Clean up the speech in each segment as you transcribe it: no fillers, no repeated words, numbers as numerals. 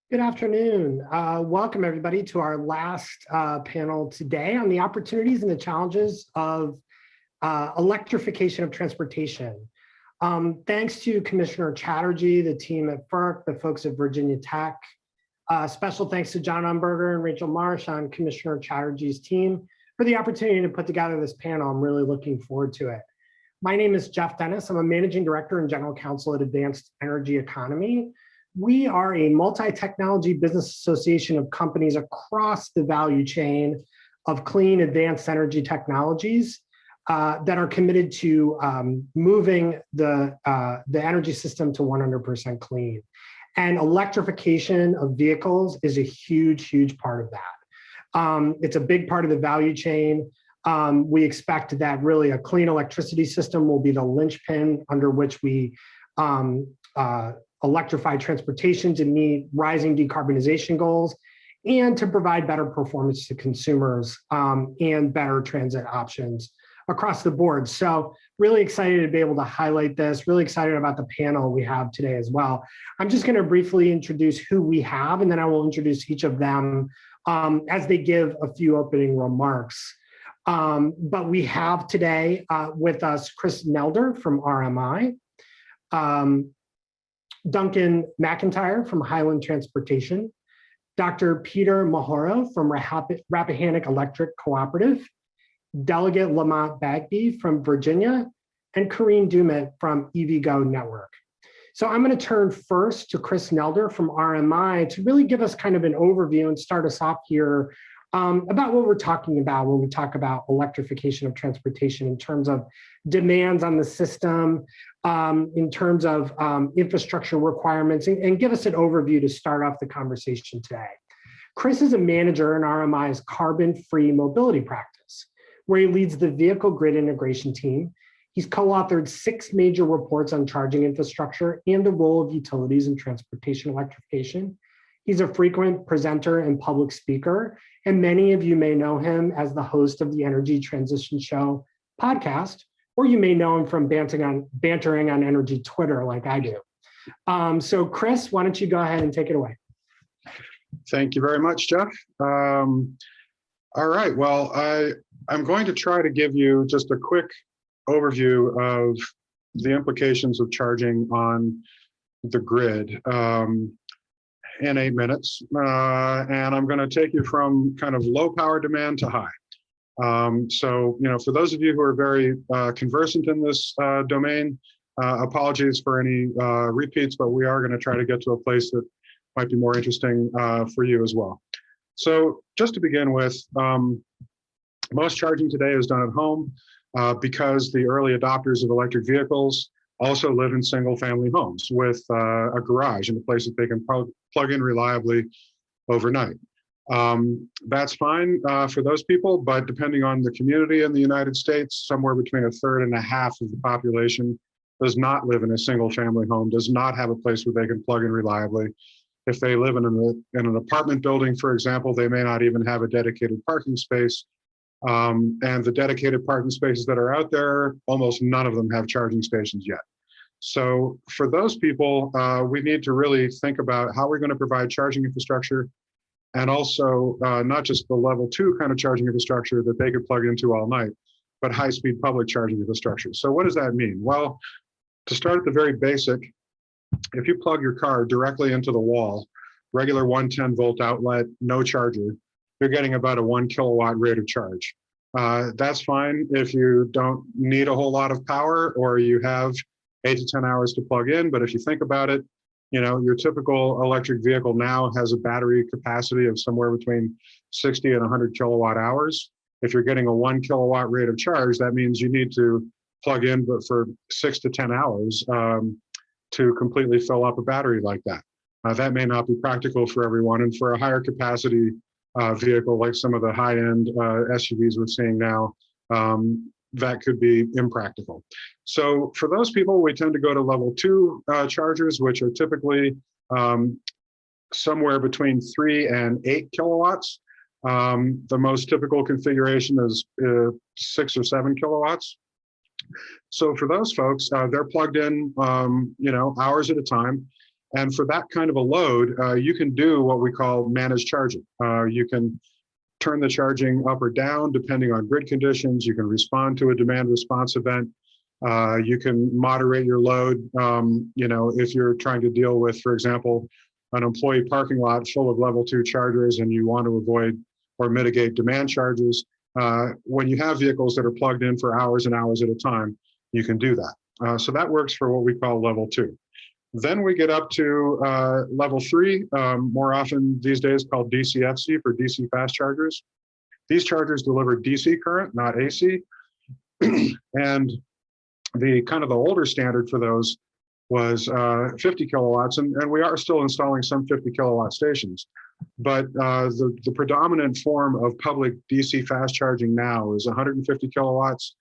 Good afternoon. Welcome everybody to our last panel today on the opportunities and the challenges of electrification of transportation. Thanks to Commissioner Chatterjee, the team at FERC, the folks at Virginia Tech. Special thanks to John Umberger and Rachel Marsh on Commissioner Chatterjee's team for the opportunity to put together this panel. I'm really looking forward to it. My name is Jeff Dennis. I'm a Managing Director and General Counsel at Advanced Energy Economy. We are a multi-technology business association of companies across the value chain of clean advanced energy technologies that are committed to moving the energy system to 100% clean. And electrification of vehicles is a huge, huge part of that. It's a big part of the value chain. We expect that really a clean electricity system will be the linchpin under which we electrify transportation to meet rising decarbonization goals and to provide better performance to consumers and better transit options across the board. So really excited to be able to highlight this, really excited about the panel we have today as well. I'm just going to briefly introduce who we have, and then I will introduce each of them as they give a few opening remarks. But we have today with us Chris Nelder from RMI, Duncan McIntyre from Highland Transportation, Dr. Peter Mahoro from Rappahannock Electric Cooperative, Delegate Lamont Bagby from Virginia, and Corrine Dumit from EVgo Network. So I'm going to turn first to Chris Nelder from RMI to really give us kind of an overview and start us off here about what we're talking about when we talk about electrification of transportation in terms of demands on the system, in terms of infrastructure requirements, and give us an overview to start off the conversation today. Chris is a manager in RMI's carbon-free mobility practice, where he leads the vehicle grid integration team. He's co-authored 6 major reports on charging infrastructure and the role of utilities in transportation electrification. He's a frequent presenter and public speaker, and many of you may know him as the host of the Energy Transition Show podcast, or you may know him from bantering on energy Twitter like I do. So Chris, why don't you go ahead and take it away? Thank you very much, Jeff. All right, well, I'm going to try to give you just a quick overview of the implications of charging on the grid in 8 minutes. And I'm going to take you from kind of low power demand to high. So, for those of you who are very conversant in this domain, apologies for any repeats, but we are going to try to get to a place that might be more interesting for you as well. So just to begin with, most charging today is done at home because the early adopters of electric vehicles also live in single family homes with a garage and a place that they can plug in reliably overnight. That's fine for those people, but depending on the community in the United States, somewhere between a third and a half of the population does not live in a single family home, does not have a place where they can plug in reliably. If they live in an apartment building, for example, they may not even have a dedicated parking space. And the dedicated parking spaces that are out there, almost none of them have charging stations yet. So for those people, we need to really think about how we're going to provide charging infrastructure, and also not just the level 2 kind of charging infrastructure that they could plug into all night, but high-speed public charging infrastructure. So what does that mean? Well, to start at the very basic, if you plug your car directly into the wall, regular 110-volt outlet, no charger, you're getting about a 1 kilowatt rate of charge. That's fine if you don't need a whole lot of power or you have 8 to 10 hours to plug in. But if you think about it, your typical electric vehicle now has a battery capacity of somewhere between 60 and 100 kilowatt hours. If you're getting a 1 kilowatt rate of charge, that means you need to plug in for 6 to 10 hours to completely fill up a battery like that. That may not be practical for everyone. And for a higher capacity vehicle, like some of the high-end SUVs we're seeing now, that could be impractical. So for those people, we tend to go to level 2 chargers, which are typically somewhere between 3 and 8 kilowatts. The most typical configuration is 6 or 7 kilowatts. So for those folks, they're plugged in, hours at a time. And for that kind of a load, you can do what we call managed charging. You can turn the charging up or down depending on grid conditions. You can respond to a demand response event. You can moderate your load. If you're trying to deal with, for example, an employee parking lot full of level 2 chargers and you want to avoid or mitigate demand charges, when you have vehicles that are plugged in for hours and hours at a time, you can do that. So that works for what we call level 2. Then we get up to level 3, more often these days called DCFC for DC fast chargers. These chargers deliver DC current, not AC. And the kind of the older standard for those was 50 kilowatts, and we are still installing some 50 kilowatt stations. But the predominant form of public DC fast charging now is 150 kilowatts,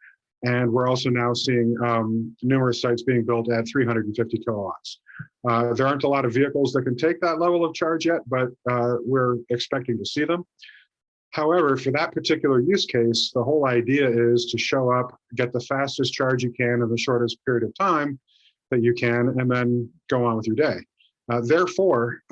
and we're also now seeing numerous sites being built at 350 kilowatts. There aren't a lot of vehicles that can take that level of charge yet, but we're expecting to see them. However, for that particular use case, the whole idea is to show up, get the fastest charge you can in the shortest period of time that you can, and then go on with your day. Therefore,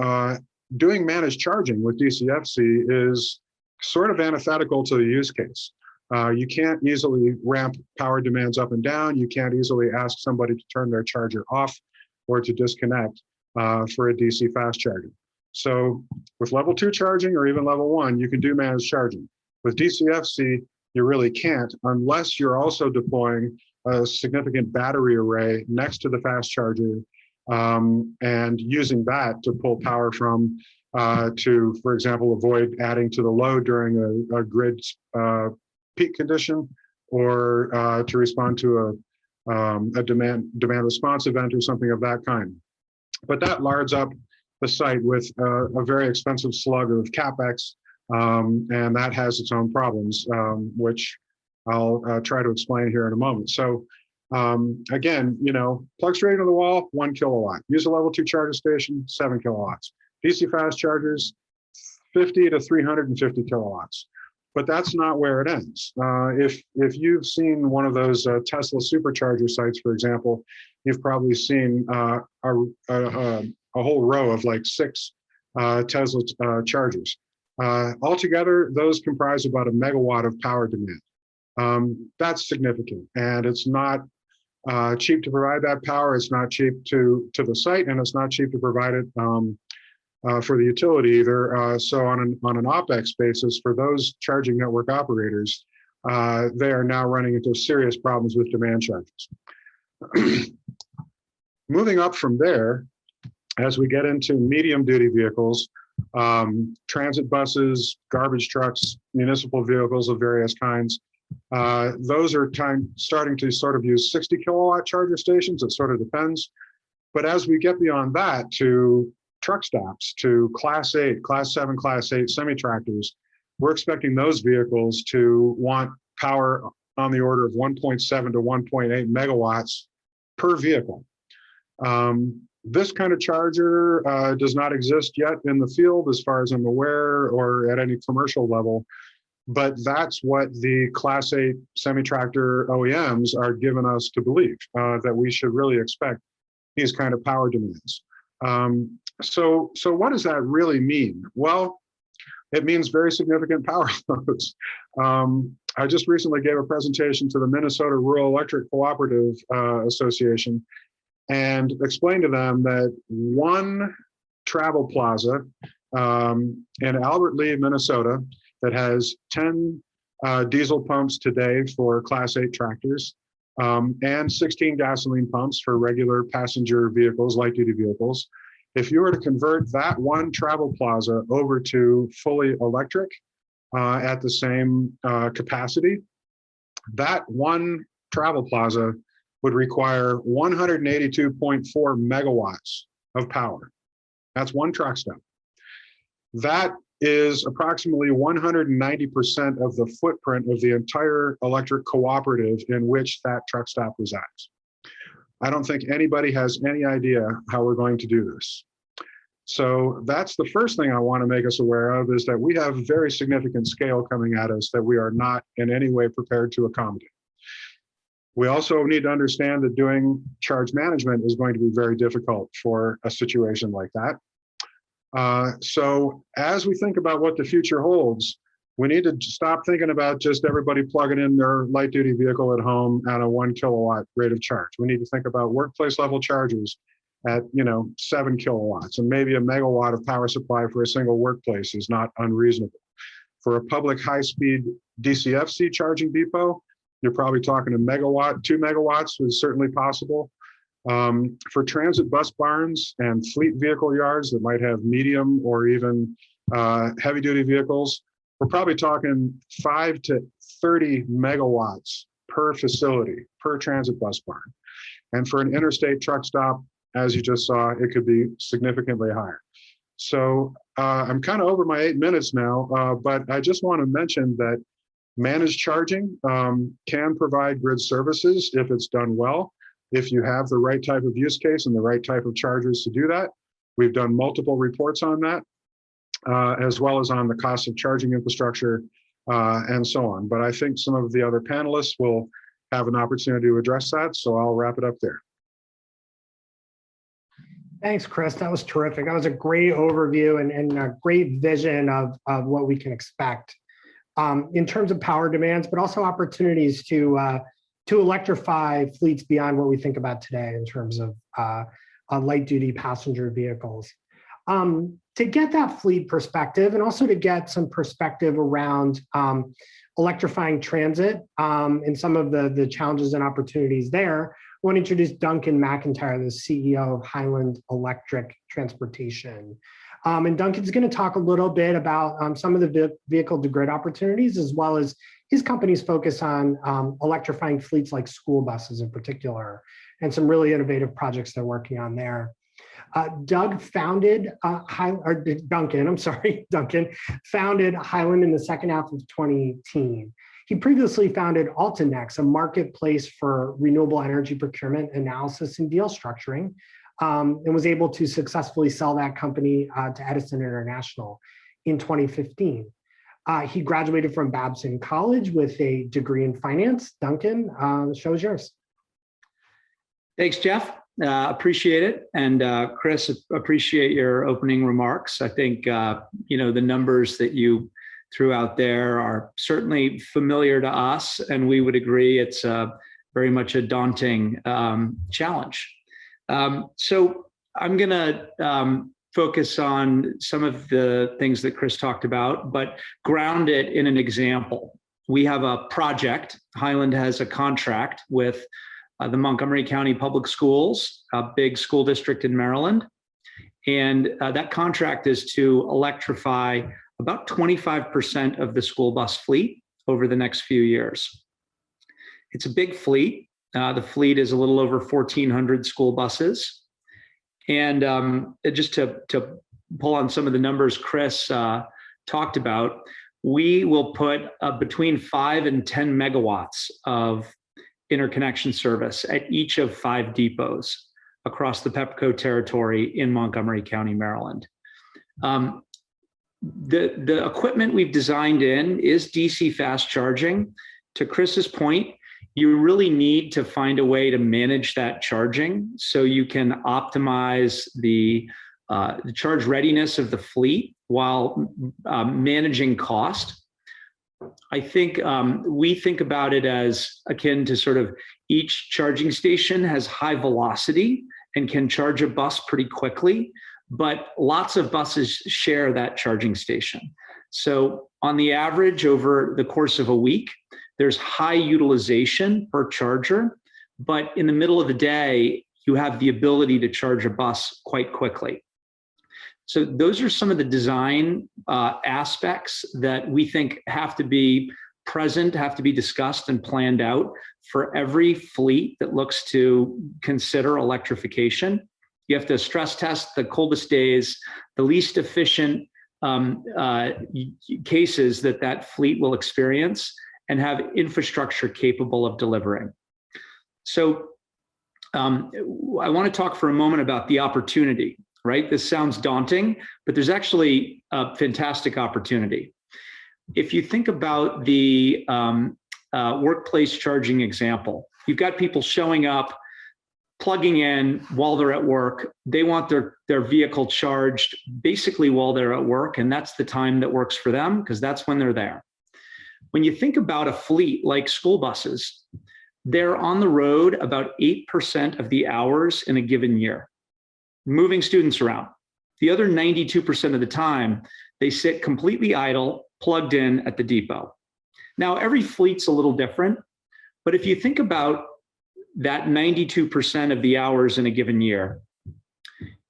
doing managed charging with DCFC is sort of antithetical to the use case. You can't easily ramp power demands up and down. You can't easily ask somebody to turn their charger off or to disconnect for a DC fast charger. So with level 2 charging or even level 1, you can do managed charging. With DCFC, you really can't unless you're also deploying a significant battery array next to the fast charger and using that to pull power from to, for example, avoid adding to the load during a grid peak condition, or to respond to a demand response event or something of that kind. But that lards up the site with a very expensive slug of CapEx, and that has its own problems, which I'll try to explain here in a moment. So again, plug straight into the wall, 1 kilowatt. Use a level 2 charger station, 7 kilowatts. DC fast chargers, 50 to 350 kilowatts. But that's not where it ends. If you've seen one of those Tesla supercharger sites, for example, you've probably seen a whole row of like 6 Tesla chargers. Altogether, those comprise about 1 megawatt of power demand. That's significant, and it's not cheap to provide that power. It's not cheap to the site, and it's not cheap to provide it for the utility either. So on an OpEx basis, for those charging network operators, they are now running into serious problems with demand charges. Moving up from there, as we get into medium duty vehicles, transit buses, garbage trucks, municipal vehicles of various kinds, those are starting to sort of use 60 kilowatt charger stations. It sort of depends. But as we get beyond that to truck stops, to Class 8, Class 7, Class 8 semi-tractors, we're expecting those vehicles to want power on the order of 1.7 to 1.8 megawatts per vehicle. This kind of charger does not exist yet in the field as far as I'm aware, or at any commercial level, but that's what the Class 8 semi-tractor OEMs are giving us to believe, that we should really expect these kind of power demands. So what does that really mean? Well, it means very significant power loads. I just recently gave a presentation to the Minnesota Rural Electric Cooperative Association and explained to them that one travel plaza in Albert Lea, Minnesota, that has 10 diesel pumps today for Class 8 tractors and 16 gasoline pumps for regular passenger vehicles, light duty vehicles. If you were to convert that one travel plaza over to fully electric at the same capacity, that one travel plaza would require 182.4 megawatts of power. That's one truck stop. That is approximately 190% of the footprint of the entire electric cooperative in which that truck stop resides. I don't think anybody has any idea how we're going to do this. So that's the first thing I want to make us aware of, is that we have very significant scale coming at us that we are not in any way prepared to accommodate. We also need to understand that doing charge management is going to be very difficult for a situation like that. So as we think about what the future holds, we need to stop thinking about just everybody plugging in their light duty vehicle at home at a 1 kilowatt rate of charge. We need to think about workplace level chargers at 7 kilowatts, and maybe a megawatt of power supply for a single workplace is not unreasonable. For a public high-speed DCFC charging depot, you're probably talking a megawatt, 2 megawatts is certainly possible. For transit bus barns and fleet vehicle yards that might have medium or even heavy-duty vehicles, we're probably talking 5 to 30 megawatts per facility, per transit bus barn. And for an interstate truck stop, as you just saw, it could be significantly higher. So I'm kind of over my 8 minutes now, but I just want to mention that managed charging can provide grid services if it's done well, if you have the right type of use case and the right type of chargers to do that. We've done multiple reports on that, as well as on the cost of charging infrastructure and so on. But I think some of the other panelists will have an opportunity to address that, so I'll wrap it up there. Thanks, Chris. That was terrific. That was a great overview and a great vision of what we can expect in terms of power demands, but also opportunities to electrify fleets beyond what we think about today in terms of light duty passenger vehicles. To get that fleet perspective and also to get some perspective around electrifying transit and some of the challenges and opportunities there, I want to introduce Duncan McIntyre, the CEO of Highland Electric Transportation. And Duncan's going to talk a little bit about some of the vehicle to grid opportunities, as well as his company's focus on electrifying fleets like school buses in particular, and some really innovative projects they're working on there. Duncan founded Highland in the second half of 2018. He previously founded Altanex, a marketplace for renewable energy procurement, analysis, and deal structuring, and was able to successfully sell that company to Edison International in 2015. He graduated from Babson College with a degree in finance. Duncan, the show is yours. Thanks, Jeff. Appreciate it. And Chris, appreciate your opening remarks. I think, the numbers that you threw out there are certainly familiar to us, and we would agree it's very much a daunting challenge. So I'm going to focus on some of the things that Chris talked about, but ground it in an example. We have a project. Highland has a contract with the Montgomery County Public Schools, a big school district in Maryland. And that contract is to electrify about 25% of the school bus fleet over the next few years. It's a big fleet. The fleet is a little over 1,400 school buses. And just to pull on some of the numbers Chris talked about, we will put between 5 and 10 megawatts of interconnection service at each of 5 depots across the Pepco territory in Montgomery County, Maryland. The equipment we've designed in is DC fast charging. To Chris's point, you really need to find a way to manage that charging so you can optimize the charge readiness of the fleet while managing cost. I think we think about it as akin to sort of each charging station has high velocity and can charge a bus pretty quickly, but lots of buses share that charging station. So on the average, over the course of a week, there's high utilization per charger, but in the middle of the day, you have the ability to charge a bus quite quickly. So those are some of the design aspects that we think have to be present, have to be discussed and planned out for every fleet that looks to consider electrification. You have to stress test the coldest days, the least efficient cases that fleet will experience, and have infrastructure capable of delivering. So I want to talk for a moment about the opportunity, right? This sounds daunting, but there's actually a fantastic opportunity. If you think about the workplace charging example, You've got people showing up, plugging in while they're at work. They want their vehicle charged basically while they're at work, and that's the time that works for them because that's when they're there. When you think about a fleet like school buses, they're on the road about 8% of the hours in a given year, moving students around. The other 92% of the time, they sit completely idle, plugged in at the depot. Now, every fleet's a little different, but if you think about that 92% of the hours in a given year,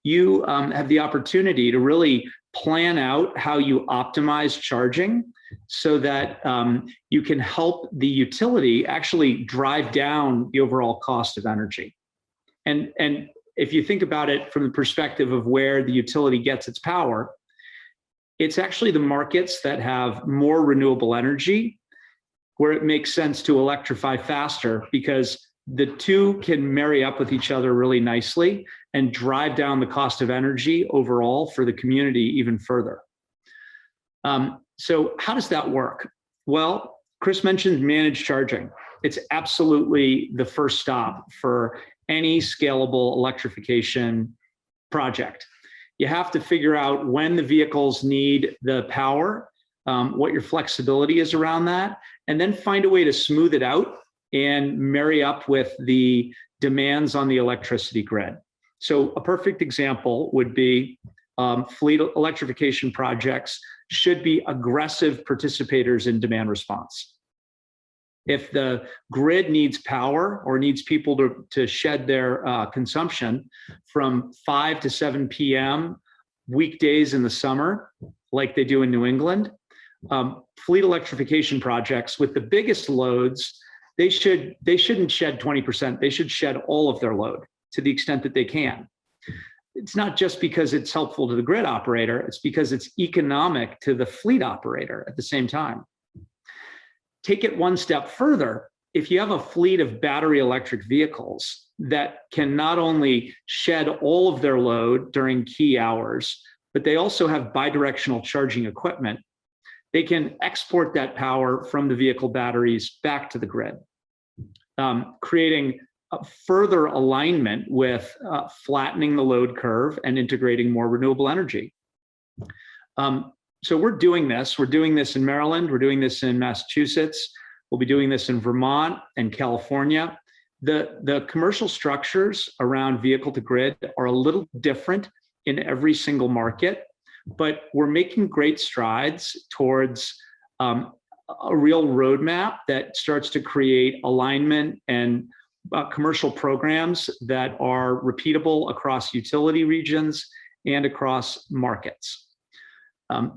you have the opportunity to really plan out how you optimize charging so that you can help the utility actually drive down the overall cost of energy. And if you think about it from the perspective of where the utility gets its power, it's actually the markets that have more renewable energy where it makes sense to electrify faster, because the two can marry up with each other really nicely and drive down the cost of energy overall for the community even further. So how does that work? Well, Chris mentioned managed charging. It's absolutely the first stop for any scalable electrification project. You have to figure out when the vehicles need the power, what your flexibility is around that, and then find a way to smooth it out and marry up with the demands on the electricity grid. So a perfect example would be fleet electrification projects should be aggressive participators in demand response. If the grid needs power or needs people to shed their consumption from 5 to 7 p.m. weekdays in the summer, like they do in New England, fleet electrification projects with the biggest loads, they shouldn't shed 20%. They should shed all of their load to the extent that they can. It's not just because it's helpful to the grid operator, it's because it's economic to the fleet operator at the same time. Take it one step further. If you have a fleet of battery electric vehicles that can not only shed all of their load during key hours, but they also have bidirectional charging equipment, they can export that power from the vehicle batteries back to the grid, creating a further alignment with flattening the load curve and integrating more renewable energy. So we're doing this. We're doing this in Maryland. We're doing this in Massachusetts. We'll be doing this in Vermont and California. The commercial structures around vehicle to grid are a little different in every single market, but we're making great strides towards a real roadmap that starts to create alignment and commercial programs that are repeatable across utility regions and across markets.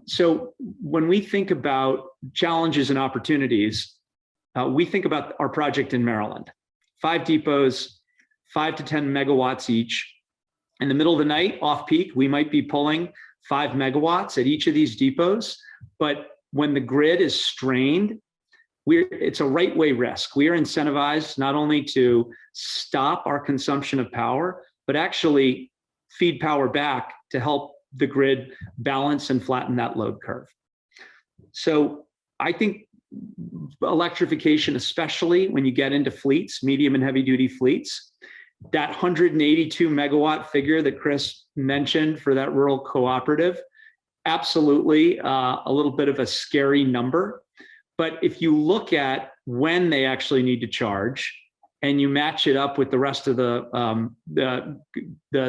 So when we think about challenges and opportunities, we think about our project in Maryland. 5 depots, 5 to 10 megawatts each. In the middle of the night, off-peak, we might be pulling 5 megawatts at each of these depots. But when the grid is strained, it's a right-way risk. We are incentivized not only to stop our consumption of power, but actually feed power back to help the grid balance and flatten that load curve. So I think electrification, especially when you get into fleets, medium and heavy duty fleets, that 182 megawatt figure that Chris mentioned for that rural cooperative, absolutely a little bit of a scary number. But if you look at when they actually need to charge and you match it up with the rest of the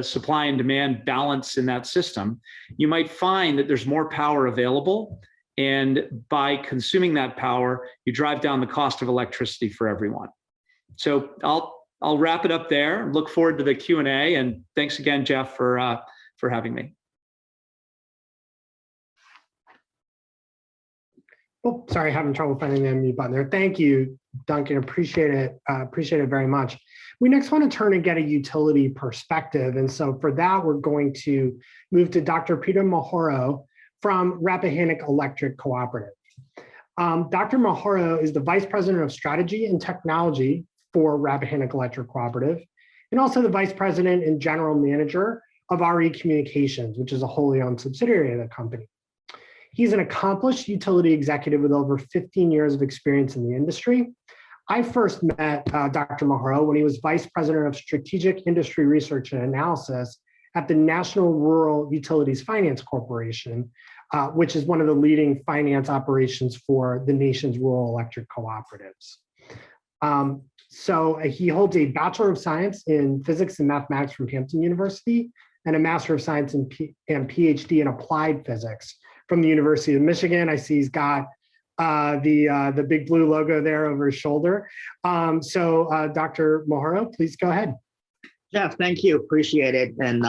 supply and demand balance in that system, you might find that there's more power available. And by consuming that power, you drive down the cost of electricity for everyone. So I'll wrap it up there. Look forward to the Q&A. And thanks again, Jeff, for having me. Oh, sorry, having trouble finding the unmute button there. Thank you, Duncan. Appreciate it. Appreciate it very much. We next want to turn and get a utility perspective. And so for that, we're going to move to Dr. Peter Mahoro from Rappahannock Electric Cooperative. Dr. Mahoro is the Vice President of Strategy and Technology for Rappahannock Electric Cooperative, and also the Vice President and General Manager of RE Communications, which is a wholly owned subsidiary of the company. He's an accomplished utility executive with over 15 years of experience in the industry. I first met Dr. Mahoro when he was Vice President of Strategic Industry Research and Analysis at the National Rural Utilities Finance Corporation, which is one of the leading finance operations for the nation's rural electric cooperatives. So he holds a Bachelor of Science in Physics and Mathematics from Hampton University and a Master of Science and PhD in Applied Physics from the University of Michigan. I see he's got the big blue logo there over his shoulder. So Dr. Mahoro, please go ahead. Jeff, thank you. Appreciate it. And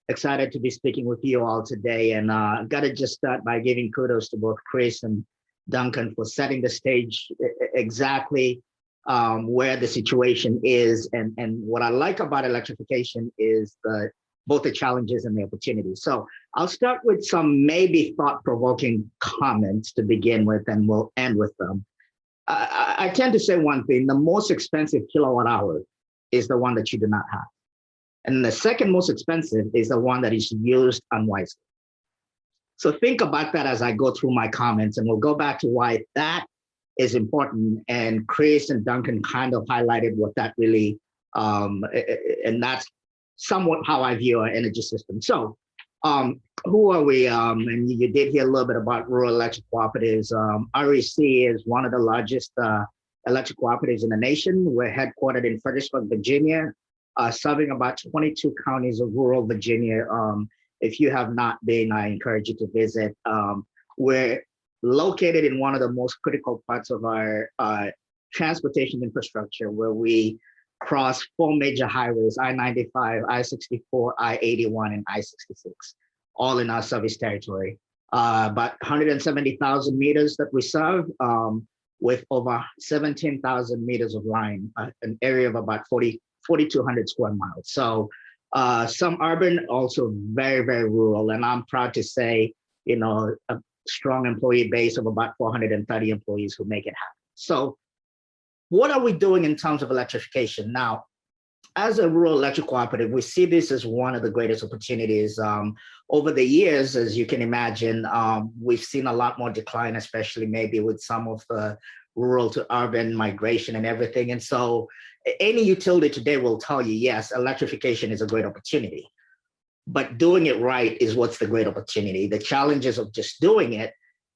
excited to be speaking with you all today. And I've got to just start by giving kudos to both Chris and Duncan for setting the stage exactly where the situation is. And what I like about electrification is both the challenges and the opportunities. So I'll start with some maybe thought-provoking comments to begin with, and we'll end with them. I tend to say one thing: the most expensive kilowatt hour is the one that you do not have. And the second most expensive is the one that is used unwisely. So think about that as I go through my comments, and we'll go back to why that is important. And Chris and Duncan kind of highlighted what that really, and that's somewhat how I view our energy system. So who are we? And you did hear a little bit about rural electric cooperatives. REC is one of the largest electric cooperatives in the nation. We're headquartered in Fredericksburg, Virginia, serving about 22 counties of rural Virginia. If you have not been, I encourage you to visit. We're located in one of the most critical parts of our transportation infrastructure, where we cross 4 major highways: I-95, I-64, I-81, and I-66, all in our service territory. About 170,000 meters that we serve, with over 17,000 meters of line, an area of about 4,200 square miles. So some urban, also very, very rural. And I'm proud to say, a strong employee base of about 430 employees who make it happen. So what are we doing in terms of electrification? Now, as a rural electric cooperative, we see this as one of the greatest opportunities. Over the years, as you can imagine, we've seen a lot more decline, especially maybe with some of the rural to urban migration and everything. And so any utility today will tell you, yes, electrification is a great opportunity, but doing it right is what's the great opportunity. The challenges of just doing it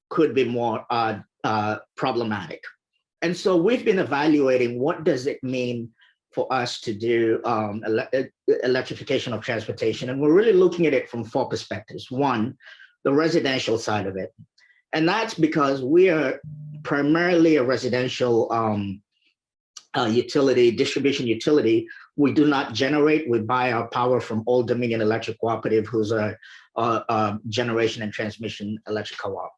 could be more problematic. And so we've been evaluating, what does it mean for us to do electrification of transportation? And we're really looking at it from 4 perspectives. One, the residential side of it. And that's because we are primarily a residential distribution utility. We do not generate, we buy our power from Old Dominion Electric Cooperative, who's a generation and transmission electric co-op.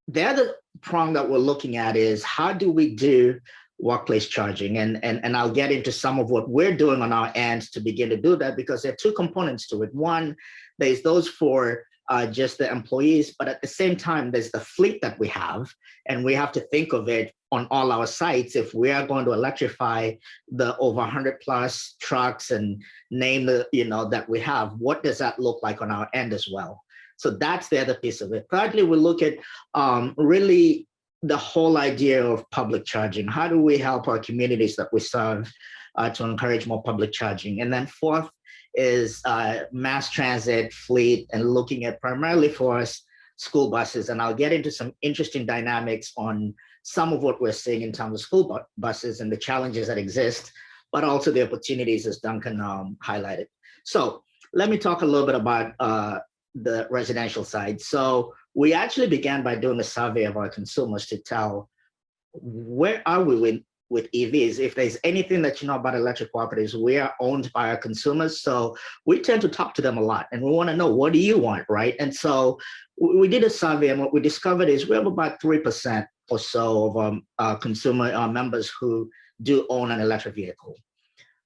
The other prong that we're looking at is, how do we do workplace charging? And I'll get into some of what we're doing on our end to begin to do that, because there are 2 components to it. One, there's those for just the employees, but at the same time, there's the fleet that we have, and we have to think of it on all our sites. If we are going to electrify the over 100 plus trucks and name the, that we have, what does that look like on our end as well? So that's the other piece of it. Thirdly, we look at really the whole idea of public charging. How do we help our communities that we serve to encourage more public charging? And then fourth is mass transit fleet, and looking at primarily for us school buses. And I'll get into some interesting dynamics on some of what we're seeing in terms of school buses and the challenges that exist, but also the opportunities, as Duncan highlighted. So let me talk a little bit about the residential side. So we actually began by doing a survey of our consumers to tell, where are we with EVs? If there's anything that you know about electric cooperatives, we are owned by our consumers. So we tend to talk to them a lot, and we want to know, what do you want, right? And so we did a survey, and what we discovered is we have about 3% or so of our consumer members who do own an electric vehicle.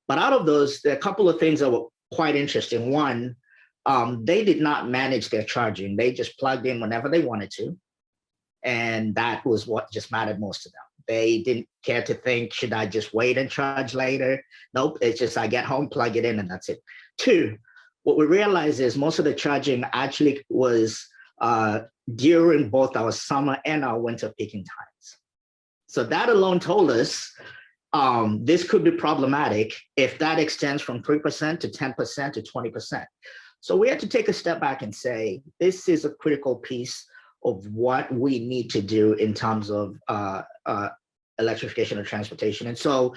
But out of those, there are a couple of things that were quite interesting. One, they did not manage their charging. They just plugged in whenever they wanted to. And that was what just mattered most to them. They didn't care to think, should I just wait and charge later? Nope, it's just I get home, plug it in, and that's it. 2, what we realized is most of the charging actually was during both our summer and our winter peaking times. So that alone told us this could be problematic if that extends from 3% to 10% to 20%. So we had to take a step back and say, this is a critical piece of what we need to do in terms of electrification of transportation. And so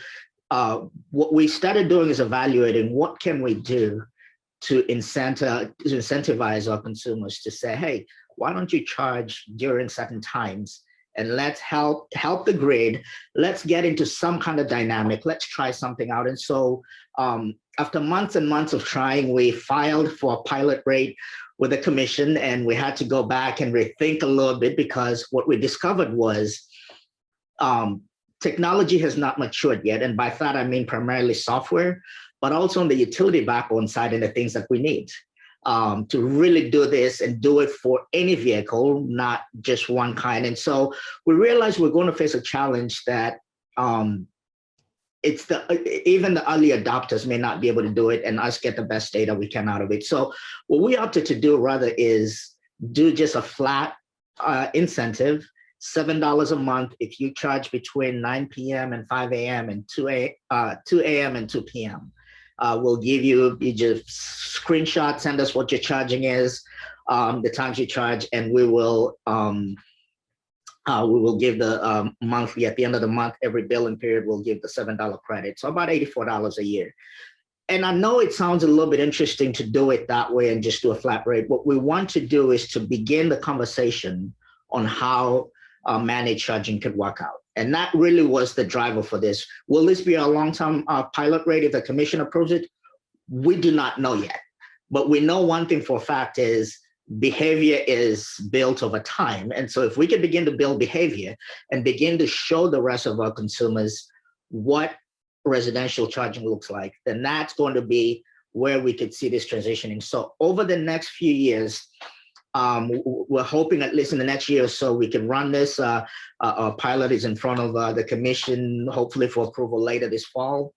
what we started doing is evaluating what can we do to incentivize our consumers to say, hey, why don't you charge during certain times? And let's help the grid. Let's get into some kind of dynamic. Let's try something out. And so after months and months of trying, we filed for a pilot rate with the commission, and we had to go back and rethink a little bit, because what we discovered was technology has not matured yet. And by that, I mean primarily software, but also on the utility backbone side and the things that we need to really do this and do it for any vehicle, not just one kind. And so we realized we're going to face a challenge that even the early adopters may not be able to do it, and us get the best data we can out of it. So what we opted to do rather is do just a flat incentive, $7 a month if you charge between 9 p.m. and 5 a.m. and 2 a.m. and 2 p.m. We'll give you just screenshot, send us what your charging is, the times you charge, and we will give the monthly, at the end of the month, every billing period, we'll give the $7 credit. So about $84 a year. And I know it sounds a little bit interesting to do it that way and just do a flat rate. What we want to do is to begin the conversation on how managed charging could work out. And that really was the driver for this. Will this be a long-term pilot rate if the commission approves it? We do not know yet. But we know one thing for a fact is behavior is built over time. And so if we can begin to build behavior and begin to show the rest of our consumers what residential charging looks like, then that's going to be where we could see this transitioning. So over the next few years, we're hoping at least in the next year or so we can run this. Our pilot is in front of the commission, hopefully for approval later this fall.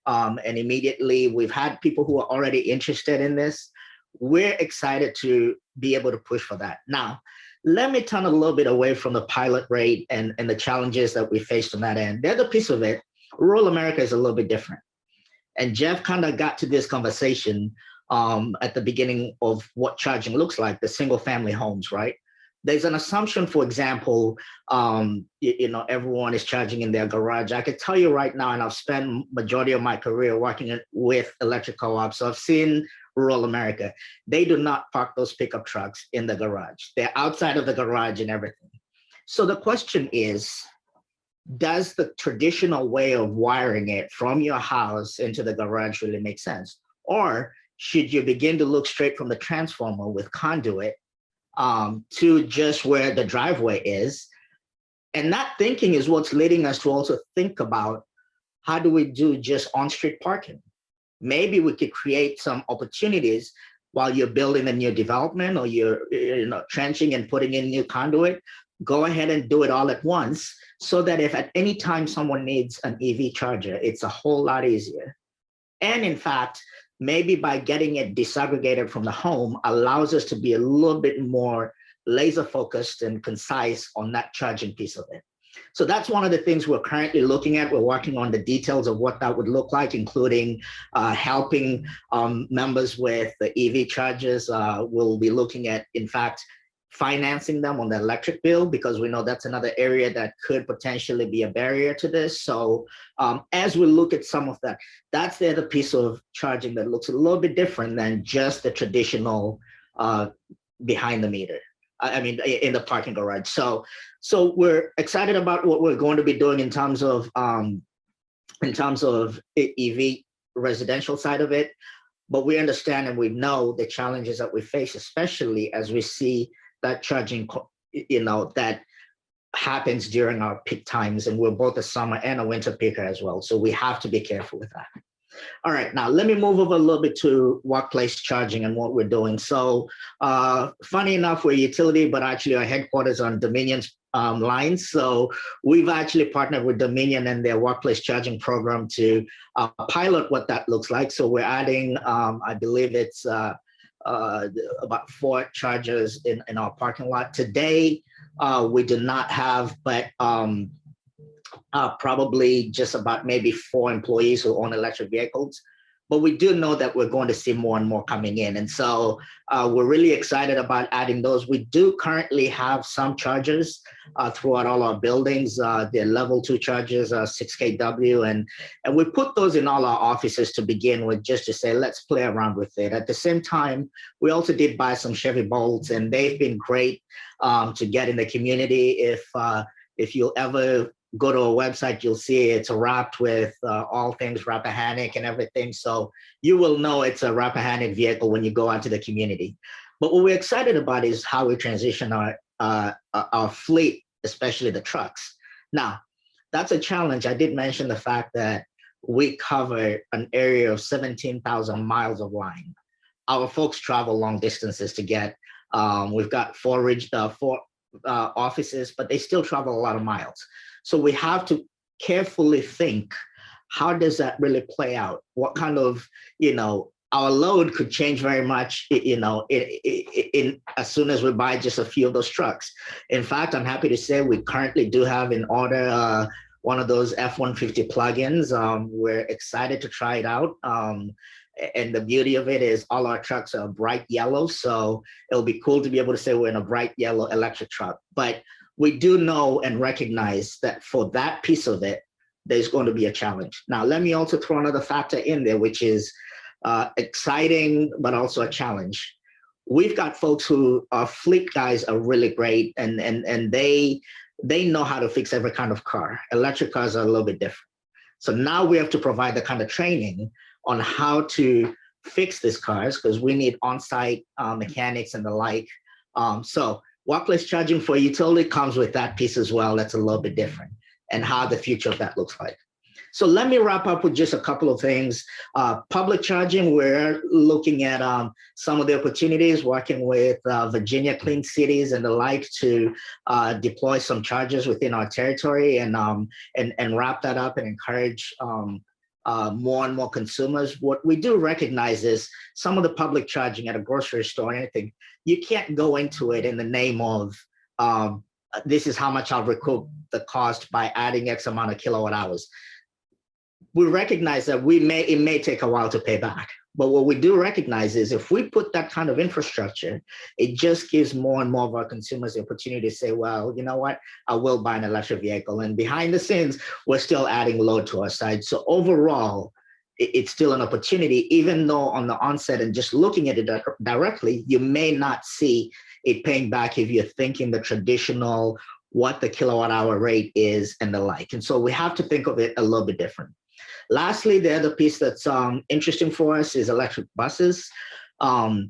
And immediately we've had people who are already interested in this. We're excited to be able to push for that. Now, let me turn a little bit away from the pilot rate and the challenges that we faced on that end. The other piece of it, rural America is a little bit different. And Jeff kind of got to this conversation at the beginning of what charging looks like, the single family homes, right? There's an assumption, for example, everyone is charging in their garage. I could tell you right now, and I've spent majority of my career working with electric co-ops, so I've seen rural America. They do not park those pickup trucks in the garage. They're outside of the garage and everything. So the question is, does the traditional way of wiring it from your house into the garage really make sense? Or should you begin to look straight from the transformer with conduit to just where the driveway is? And that thinking is what's leading us to also think about, how do we do just on-street parking? Maybe we could create some opportunities while you're building a new development or you're trenching and putting in new conduit. Go ahead and do it all at once, so that if at any time someone needs an EV charger, it's a whole lot easier. And in fact, maybe by getting it disaggregated from the home allows us to be a little bit more laser focused and concise on that charging piece of it. So that's one of the things we're currently looking at. We're working on the details of what that would look like, including helping members with the EV chargers. We'll be looking at, in fact, financing them on the electric bill, because we know that's another area that could potentially be a barrier to this. So as we look at some of that, that's the other piece of charging that looks a little bit different than just the traditional behind the meter. I mean, in the parking garage. So we're excited about what we're going to be doing in terms of EV residential side of it. But we understand and we know the challenges that we face, especially as we see that charging, that happens during our peak times, and we're both a summer and a winter peaker as well. So we have to be careful with that. All right, now let me move over a little bit to workplace charging and what we're doing. So funny enough, we're a utility, but actually our headquarters are on Dominion's lines. So we've actually partnered with Dominion and their workplace charging program to pilot what that looks like. So we're adding, I believe it's about 4 chargers in our parking lot. Today, we do not have, but probably just about maybe 4 employees who own electric vehicles. But we do know that we're going to see more and more coming in. And so we're really excited about adding those. We do currently have some chargers throughout all our buildings. They're level 2 chargers, 6 kW. And we put those in all our offices to begin with, just to say, let's play around with it. At the same time, we also did buy some Chevy Bolts, and they've been great to get in the community. If you'll ever go to a website, you'll see it's wrapped with all things Rappahannock and everything. So you will know it's a Rappahannock vehicle when you go out to the community. But what we're excited about is how we transition our fleet, especially the trucks. Now, that's a challenge. I did mention the fact that we cover an area of 17,000 miles of line. Our folks travel long distances to get. We've got 4 offices, but they still travel a lot of miles. So we have to carefully think, how does that really play out? What kind of, our load could change very much, in as soon as we buy just a few of those trucks. In fact, I'm happy to say we currently do have in order one of those F-150 plugins. We're excited to try it out. And the beauty of it is all our trucks are bright yellow. So it'll be cool to be able to say we're in a bright yellow electric truck. But we do know and recognize that for that piece of it, there's going to be a challenge. Now, let me also throw another factor in there, which is exciting, but also a challenge. We've got folks who are fleet guys are really great, and they know how to fix every kind of car. Electric cars are a little bit different. So now we have to provide the kind of training on how to fix these cars, because we need on-site mechanics and the like. So workplace charging for utility comes with that piece as well. That's a little bit different, and how the future of that looks like. So let me wrap up with just a couple of things. Public charging, we're looking at some of the opportunities, working with Virginia Clean Cities and the like to deploy some chargers within our territory and wrap that up and encourage more and more consumers. What we do recognize is some of the public charging at a grocery store or anything, you can't go into it in the name of this is how much I'll recoup the cost by adding X amount of kilowatt hours. We recognize that it may take a while to pay back. But what we do recognize is if we put that kind of infrastructure, it just gives more and more of our consumers the opportunity to say, well, you know what, I will buy an electric vehicle. And behind the scenes, we're still adding load to our side. So overall, it's still an opportunity, even though on the onset and just looking at it directly, you may not see it paying back if you're thinking the traditional, what the kilowatt hour rate is and the like. And so we have to think of it a little bit different. Lastly, the other piece that's interesting for us is electric buses. And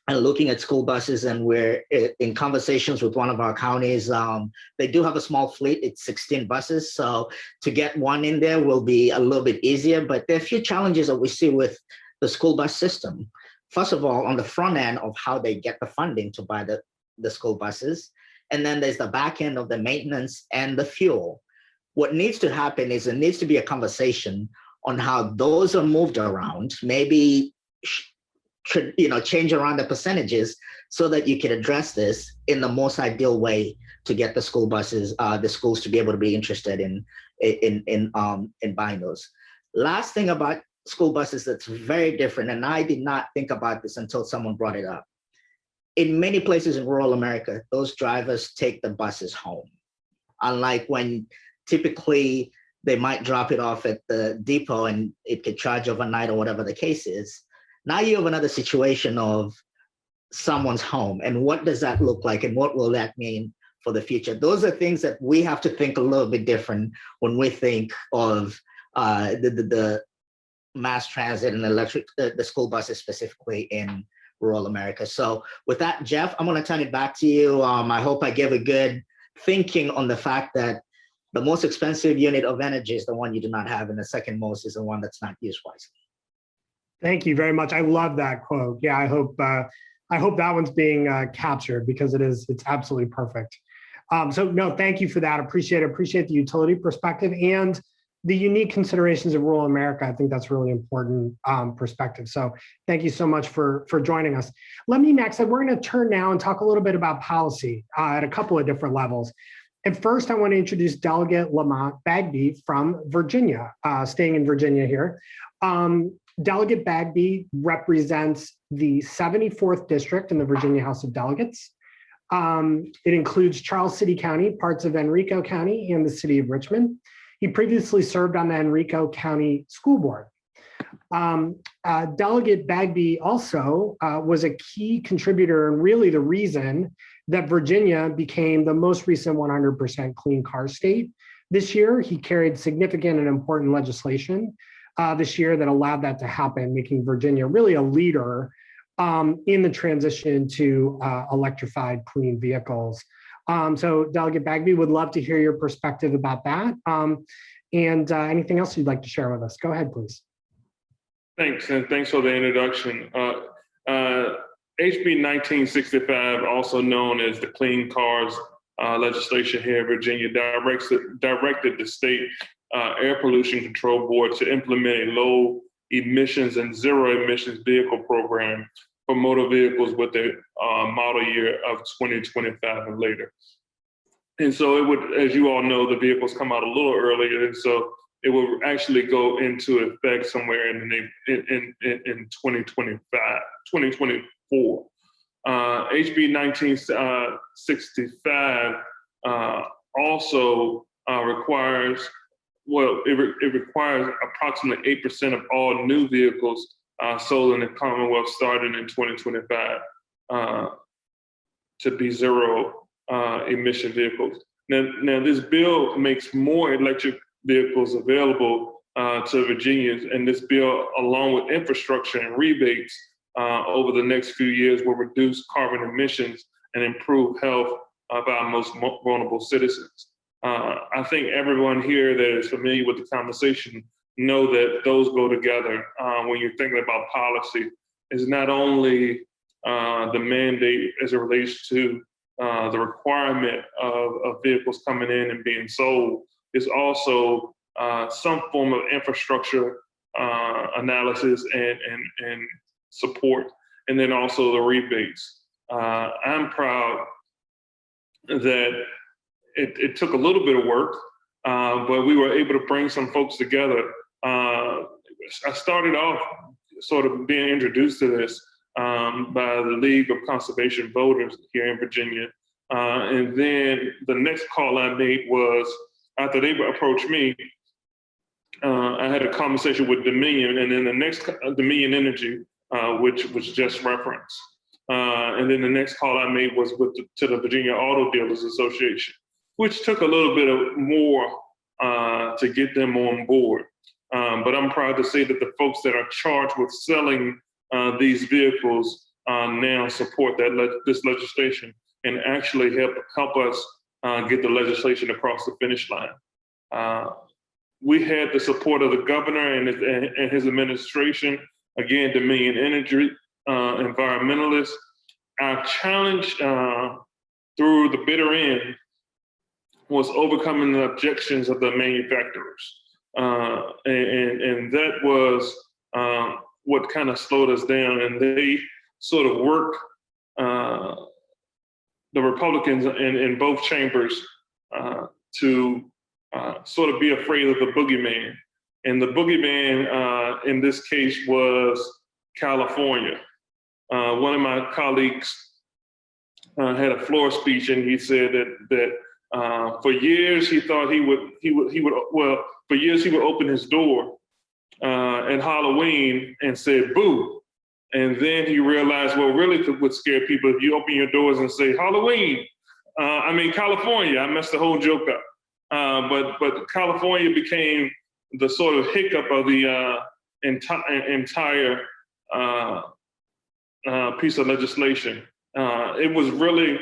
looking at school buses, and we're in conversations with one of our counties. They do have a small fleet, it's 16 buses. So to get one in there will be a little bit easier, but there are a few challenges that we see with the school bus system. First of all, on the front end of how they get the funding to buy the school buses. And then there's the back end of the maintenance and the fuel. What needs to happen is there needs to be a conversation on how those are moved around, maybe change around the percentages so that you can address this in the most ideal way to get the school buses, the schools to be able to be interested in buying those. Last thing about school buses that's very different, and I did not think about this until someone brought it up. In many places in rural America, those drivers take the buses home. Unlike when typically they might drop it off at the depot and it could charge overnight or whatever the case is. Now you have another situation of someone's home, and what does that look like, and what will that mean for the future? Those are things that we have to think a little bit different when we think of the mass transit and the school buses specifically in rural America. So with that, Jeff, I'm going to turn it back to you. I hope I gave a good thinking on the fact that the most expensive unit of energy is the one you do not have, and the second most is the one that's not used wisely. Thank you very much. I love that quote. Yeah, I hope that one's being captured, because it's absolutely perfect. So no, thank you for that. Appreciate it. Appreciate the utility perspective and the unique considerations of rural America. I think that's really important perspective. So thank you so much for joining us. Let me next, we're going to turn now and talk a little bit about policy at a couple of different levels. And first, I want to introduce Delegate Lamont Bagby from Virginia, staying in Virginia here. Delegate Bagby represents the 74th District in the Virginia House of Delegates. It includes Charles City County, parts of Henrico County, and the city of Richmond. He previously served on the Henrico County School Board. Delegate Bagby also was a key contributor and really the reason that Virginia became the most recent 100% clean car state. This year, he carried significant and important legislation this year that allowed that to happen, making Virginia really a leader in the transition to electrified clean vehicles. So Delegate Bagby, would love to hear your perspective about that. And anything else you'd like to share with us? Go ahead, please. Thanks, and thanks for the introduction. HB 1965, also known as the Clean Cars legislation here in Virginia, directed the state air pollution control board to implement a low emissions and zero emissions vehicle program for motor vehicles with a model year of 2025 and later. And so it would, as you all know, the vehicles come out a little earlier, and so it will actually go into effect somewhere in 2024. HB 1965 also requires, it requires approximately 8% of all new vehicles sold in the Commonwealth starting in 2025 to be zero emission vehicles. Now this bill makes more electric vehicles available to Virginians, and this bill, along with infrastructure and rebates over the next few years, will reduce carbon emissions and improve health of our most vulnerable citizens. I think everyone here that is familiar with the conversation know that those go together when you're thinking about policy. It's not only the mandate as it relates to the requirement of vehicles coming in and being sold, is also some form of infrastructure analysis and support, and then also the rebates. I'm proud that it took a little bit of work, but we were able to bring some folks together. I started off sort of being introduced to this by the League of Conservation Voters here in Virginia. And then the next call I made was, after they approached me, I had a conversation with Dominion, and then the next, Dominion Energy, which was just referenced. And then the next call I made was to the Virginia Auto Dealers Association, which took a little bit of more to get them on board. But I'm proud to say that the folks that are charged with selling these vehicles now support this legislation and actually help us get the legislation across the finish line. We had the support of the governor and his administration, again, Dominion Energy, environmentalists. Our challenge through the bitter end was overcoming the objections of the manufacturers. And that was what kind of slowed us down. And they sort of worked, the Republicans in both chambers to sort of be afraid of the boogeyman. And the boogeyman in this case was California. One of my colleagues had a floor speech, and he said that for years he thought he would open his door at Halloween and say boo. And then he realized, well, really would scare people if you open your doors and say Halloween. California. I messed the whole joke up. But California became the sort of hiccup of the entire piece of legislation. It was really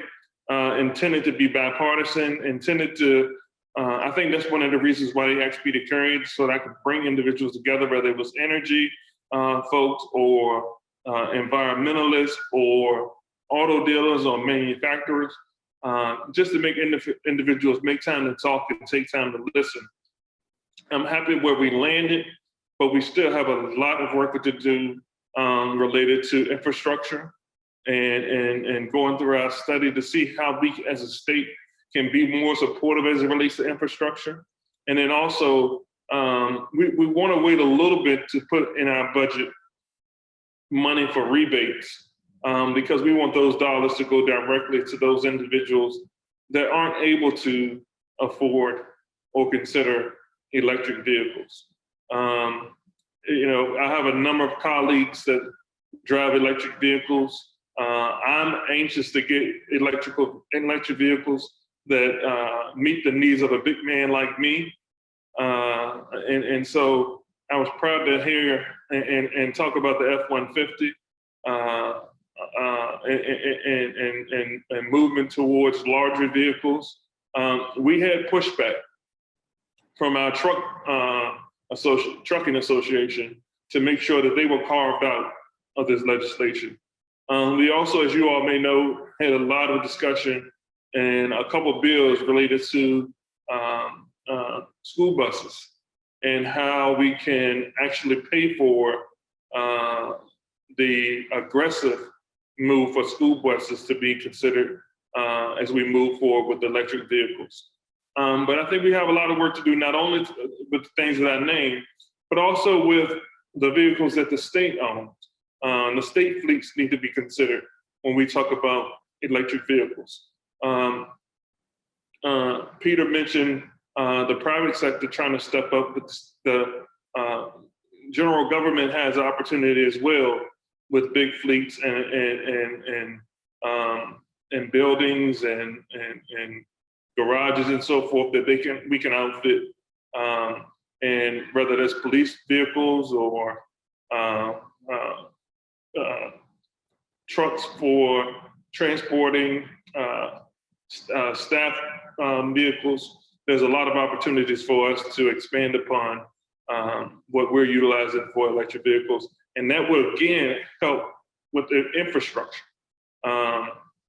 intended to be bipartisan, intended to, I think that's one of the reasons why they asked me to carry it, so that I could bring individuals together, whether it was energy folks or environmentalists or auto dealers or manufacturers, just to make individuals make time to talk and take time to listen. I'm happy where we landed, but we still have a lot of work to do related to infrastructure and going through our study to see how we as a state can be more supportive as it relates to infrastructure. And then also, we want to wait a little bit to put in our budget money for rebates, because we want those dollars to go directly to those individuals that aren't able to afford or consider electric vehicles. You know, I have a number of colleagues that drive electric vehicles. I'm anxious to get electric vehicles that meet the needs of a big man like me. And so I was proud to hear and talk about the F-150 and movement towards larger vehicles. We had pushback from our trucking association to make sure that they were carved out of this legislation. We also, as you all may know, had a lot of discussion and a couple of bills related to school buses and how we can actually pay for the aggressive move for school buses to be considered as we move forward with electric vehicles. But I think we have a lot of work to do, not only with the things that I named, but also with the vehicles that the state owns. The state fleets need to be considered when we talk about electric vehicles. Peter mentioned the private sector trying to step up, but the general government has an opportunity as well with big fleets and buildings and garages and so forth that we can outfit, and whether that's police vehicles or trucks for transporting staff vehicles. There's a lot of opportunities for us to expand upon what we're utilizing for electric vehicles. And that will, again, help with the infrastructure,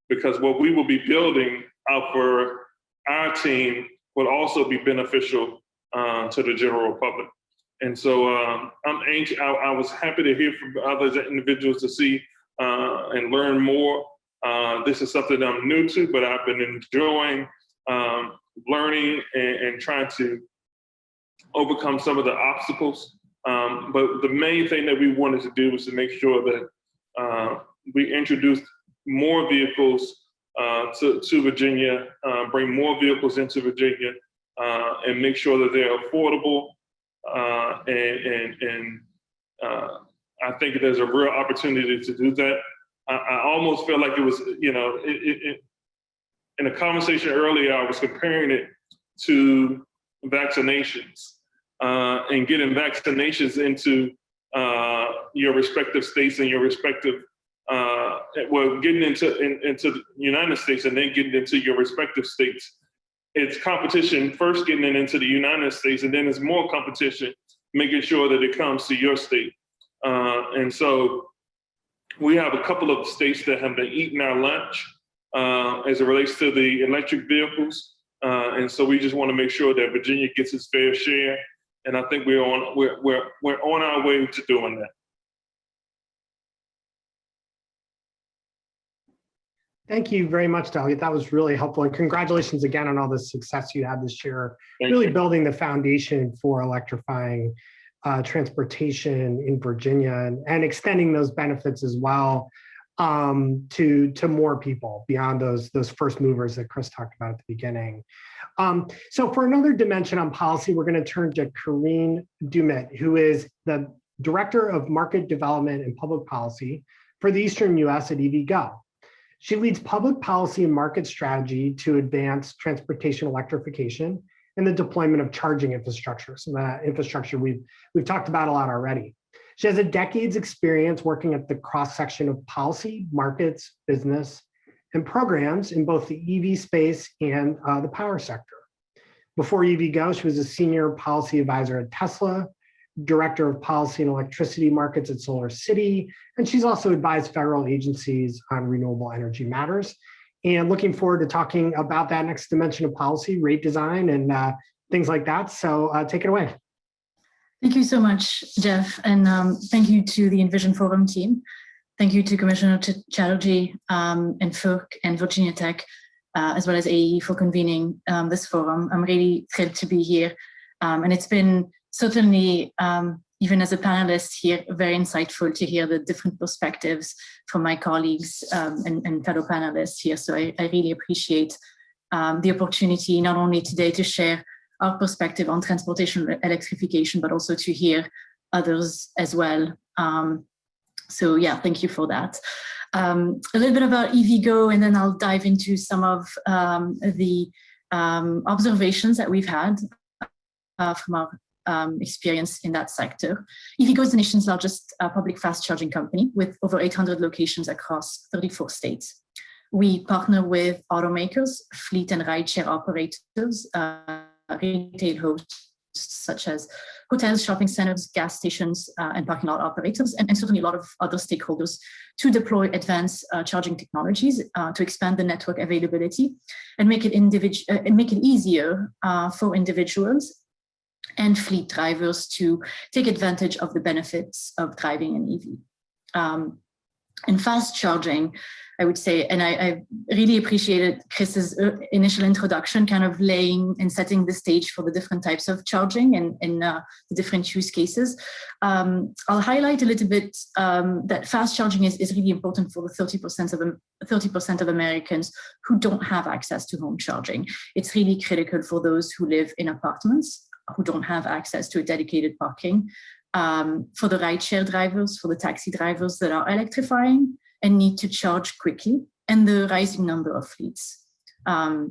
because what we will be building out for our team will also be beneficial to the general public. And so I'm anxious. I was happy to hear from other individuals to see and learn more. This is something I'm new to, but I've been enjoying learning and trying to overcome some of the obstacles. But the main thing that we wanted to do was to make sure that we introduced more vehicles to Virginia, bring more vehicles into Virginia, and make sure that they're affordable. And I think there's a real opportunity to do that. I almost feel like it was, you know, in a conversation earlier, I was comparing it to vaccinations and getting vaccinations into your respective states and your respective, well, getting into the United States and then getting into your respective states. It's competition first getting it into the United States, and then there's more competition making sure that it comes to your state. And so we have a couple of states that have been eating our lunch as it relates to the electric vehicles. And so we just want to make sure that Virginia gets its fair share. And I think we're on our way to doing that. Thank you very much, Delegate. That was really helpful. And congratulations again on all the success you had this year, really building the foundation for electrifying transportation in Virginia and extending those benefits as well to more people beyond those first movers that Chris talked about at the beginning. So for another dimension on policy, we're going to turn to Corinne Dumit, who is the Director of Market Development and Public Policy for the Eastern US at EVgo. She leads public policy and market strategy to advance transportation electrification and the deployment of charging infrastructure. So that infrastructure we've talked about a lot already. She has a decade's experience working at the cross-section of policy, markets, business, and programs in both the EV space and the power sector. Before EVgo, she was a senior policy advisor at Tesla, Director of Policy and Electricity Markets at Solar City, and she's also advised federal agencies on renewable energy matters. And looking forward to talking about that next dimension of policy, rate design, and things like that. So take it away. Thank you so much, Jeff, and thank you to the EnVision Forum team. Thank you to Commissioner Chatterjee and FERC and Virginia Tech as well as AE for convening this forum. I'm really thrilled to be here. And it's been certainly, even as a panelist here, very insightful to hear the different perspectives from my colleagues and fellow panelists here. So I really appreciate the opportunity not only today to share our perspective on transportation electrification, but also to hear others as well. So yeah, thank you for that. A little bit about EVgo, and then I'll dive into some of the observations that we've had from our experience in that sector. EVgo is the nation's largest public fast charging company with over 800 locations across 34 states. We partner with automakers, fleet and rideshare operators, retail hosts such as hotels, shopping centers, gas stations, and parking lot operators, and certainly a lot of other stakeholders to deploy advanced charging technologies to expand the network availability and make it easier for individuals and fleet drivers to take advantage of the benefits of driving an EV. And fast charging, I would say, and I really appreciated Chris's initial introduction, kind of laying and setting the stage for the different types of charging and the different use cases. I'll highlight a little bit that fast charging is really important for the 30% of Americans who don't have access to home charging. It's really critical for those who live in apartments, who don't have access to a dedicated parking, for the rideshare drivers, for the taxi drivers that are electrifying and need to charge quickly, and the rising number of fleets. And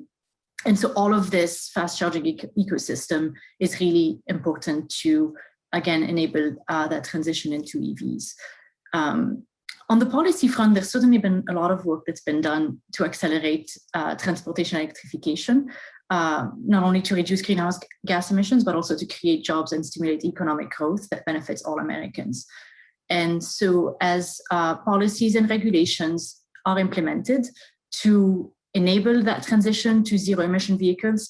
so all of this fast charging ecosystem is really important to, again, enable that transition into EVs. On the policy front, there's certainly been a lot of work that's been done to accelerate transportation electrification, not only to reduce greenhouse gas emissions, but also to create jobs and stimulate economic growth that benefits all Americans. And so as policies and regulations are implemented to enable that transition to zero emission vehicles,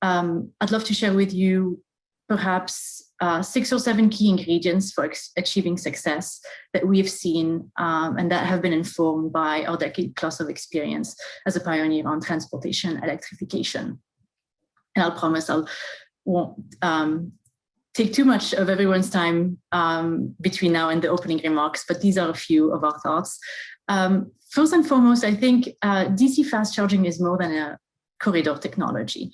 I'd love to share with you perhaps 6 or 7 key ingredients for achieving success that we've seen and that have been informed by our decade plus of experience as a pioneer on transportation electrification. And I'll promise I won't take too much of everyone's time between now and the opening remarks, but these are a few of our thoughts. First and foremost, I think DC fast charging is more than a corridor technology.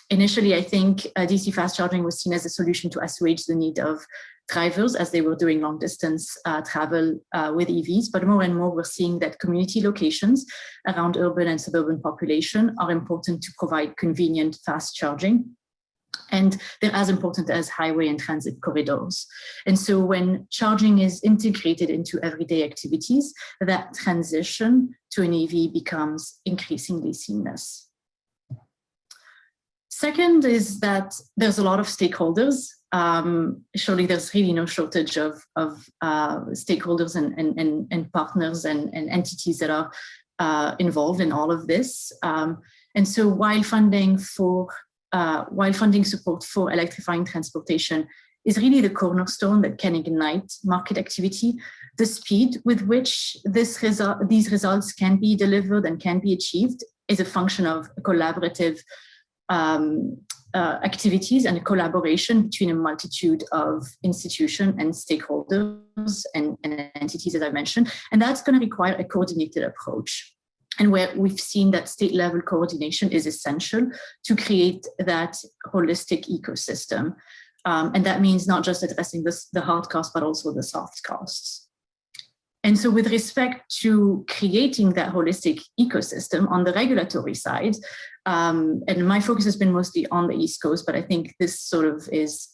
Initially, I think DC fast charging was seen as a solution to assuage the need of drivers as they were doing long distance travel with EVs, but more and more we're seeing that community locations around urban and suburban population are important to provide convenient fast charging. And they're as important as highway and transit corridors. And so when charging is integrated into everyday activities, that transition to an EV becomes increasingly seamless. Second is that there's a lot of stakeholders. Surely there's really no shortage of stakeholders and partners and entities that are involved in all of this. And so while funding support for electrifying transportation is really the cornerstone that can ignite market activity, the speed with which these results can be delivered and can be achieved is a function of collaborative activities and a collaboration between a multitude of institutions and stakeholders and entities, as I mentioned, and that's going to require a coordinated approach. And where we've seen that state-level coordination is essential to create that holistic ecosystem. And that means not just addressing the hard costs, but also the soft costs. And so with respect to creating that holistic ecosystem on the regulatory side, and my focus has been mostly on the East Coast, but I think this sort of is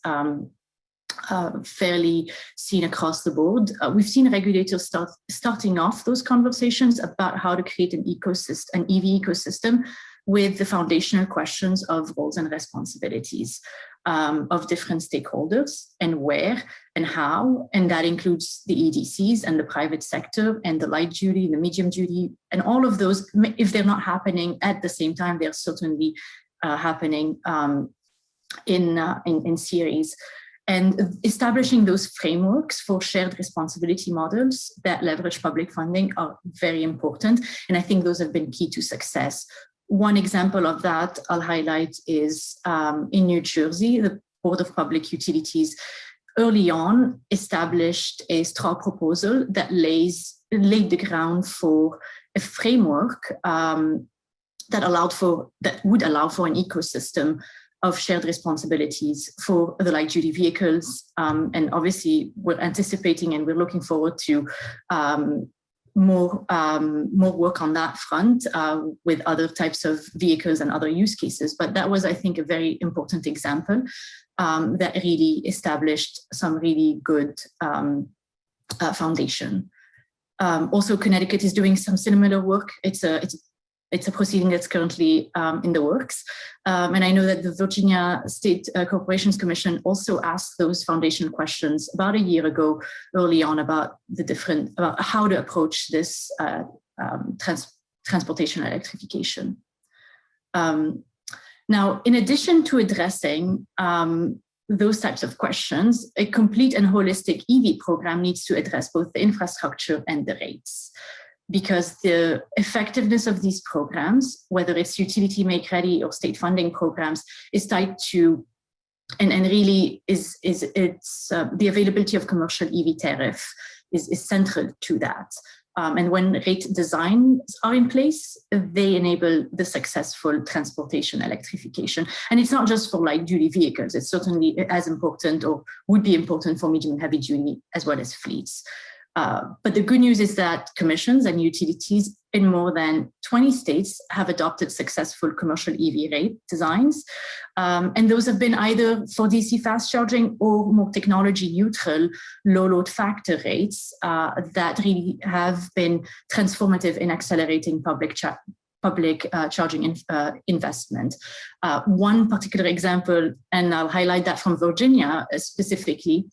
fairly seen across the board. We've seen regulators starting off those conversations about how to create an EV ecosystem with the foundational questions of roles and responsibilities of different stakeholders and where and how, and that includes the EDCs and the private sector and the light duty, the medium duty, and all of those. If they're not happening at the same time, they're certainly happening in series. And establishing those frameworks for shared responsibility models that leverage public funding are very important. And I think those have been key to success. One example of that I'll highlight is in New Jersey, the Board of Public Utilities early on established a straw proposal that laid the ground for a framework that would allow for an ecosystem of shared responsibilities for the light duty vehicles. And obviously we're anticipating and we're looking forward to more work on that front with other types of vehicles and other use cases. But that was, I think, a very important example that really established some really good foundation. Also, Connecticut is doing some similar work. It's a proceeding that's currently in the works. And I know that the Virginia State Corporations Commission also asked those foundation questions about a year ago, early on, about how to approach this transportation electrification. Now, in addition to addressing those types of questions, a complete and holistic EV program needs to address both the infrastructure and the rates, because the effectiveness of these programs, whether it's utility make-ready or state funding programs, is tied to, and really is the availability of commercial EV tariff is central to that. And when rate designs are in place, they enable the successful transportation electrification. And it's not just for light duty vehicles, it's certainly as important or would be important for medium and heavy duty as well as fleets. But the good news is that commissions and utilities in more than 20 states have adopted successful commercial EV rate designs. And those have been either for DC fast charging or more technology neutral low load factor rates that really have been transformative in accelerating public charging investment. One particular example, and I'll highlight that from Virginia specifically,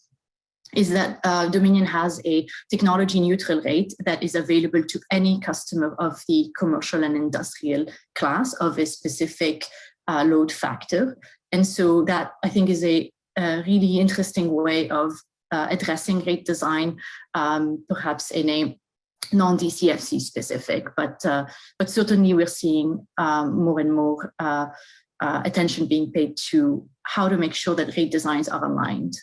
is that Dominion has a technology neutral rate that is available to any customer of the commercial and industrial class of a specific load factor. And so that, I think, is a really interesting way of addressing rate design, perhaps in a non-DCFC specific, but certainly we're seeing more and more attention being paid to how to make sure that rate designs are aligned.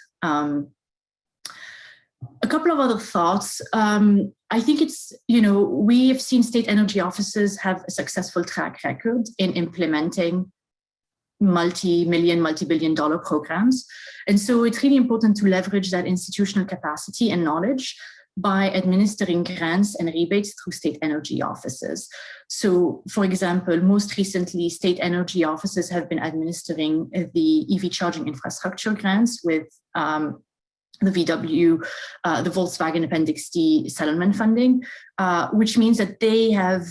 A couple of other thoughts. I think it's, we have seen state energy offices have a successful track record in implementing multi-million, multi-billion-dollar programs. And so it's really important to leverage that institutional capacity and knowledge by administering grants and rebates through state energy offices. So, for example, most recently, state energy offices have been administering the EV charging infrastructure grants with the VW, the Volkswagen Appendix D settlement funding, which means that they have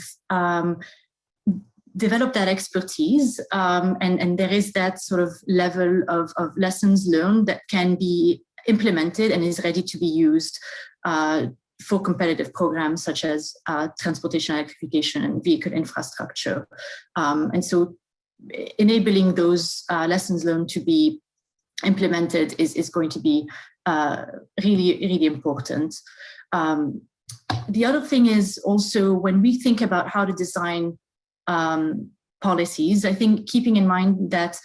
developed that expertise, and there is that sort of level of lessons learned that can be implemented and is ready to be used for competitive programs such as transportation electrification and vehicle infrastructure. And so enabling those lessons learned to be implemented is going to be really, really important. The other thing is also when we think about how to design policies, I think keeping in mind that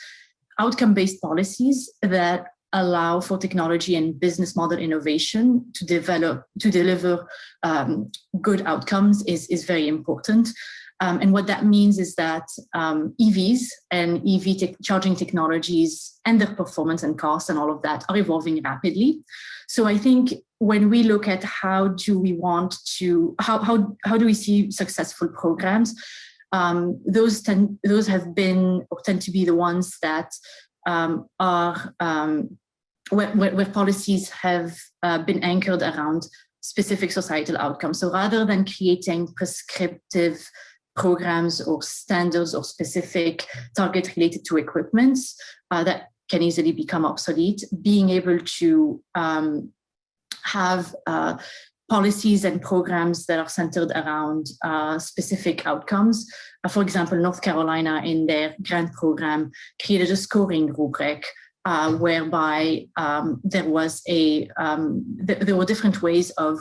outcome-based policies that allow for technology and business model innovation to deliver good outcomes is very important. And what that means is that EVs and EV charging technologies and their performance and cost and all of that are evolving rapidly. So I think when we look at how do we see successful programs, those have been or tend to be the ones that are where policies have been anchored around specific societal outcomes. So rather than creating prescriptive programs or standards or specific target related to equipments that can easily become obsolete, being able to have policies and programs that are centered around specific outcomes. For example, North Carolina in their grant program created a scoring rubric whereby there were different ways of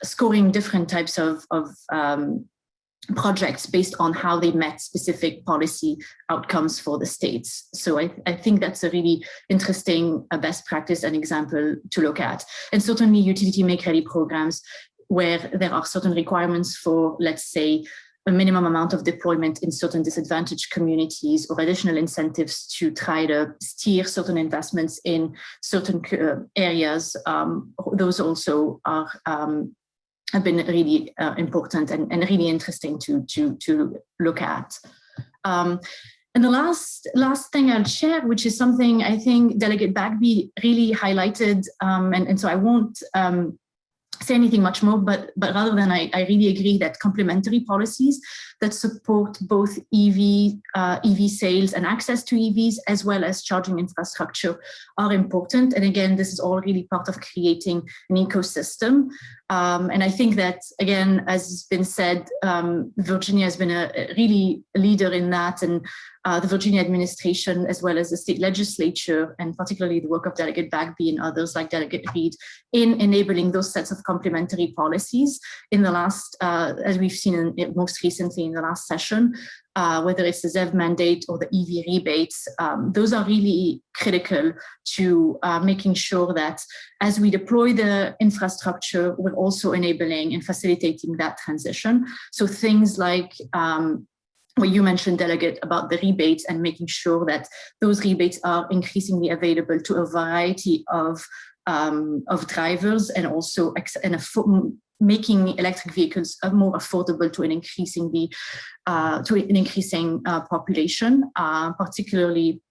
scoring different types of projects based on how they met specific policy outcomes for the states. So I think that's a really interesting best practice and example to look at. And certainly utility make-ready programs where there are certain requirements for, let's say, a minimum amount of deployment in certain disadvantaged communities or additional incentives to try to steer certain investments in certain areas. Those also are have been really important and really interesting to look at. And the last thing I'll share, which is something I think Delegate Bagby really highlighted, and so I won't say anything much more, but rather than I really agree that complementary policies that support both EV sales and access to EVs, as well as charging infrastructure, are important. And again, this is all really part of creating an ecosystem. And I think that, again, as has been said, Virginia has been a really leader in that, and the Virginia administration, as well as the state legislature, and particularly the work of Delegate Bagby and others like Delegate Reed, in enabling those sets of complementary policies in the last, as we've seen most recently in the last session, whether it's the ZEV mandate or the EV rebates, those are really critical to making sure that as we deploy the infrastructure, we're also enabling and facilitating that transition. So things like what you mentioned, Delegate, about the rebates and making sure that those rebates are increasingly available to a variety of drivers, and also making electric vehicles more affordable to an increasing population, particularly,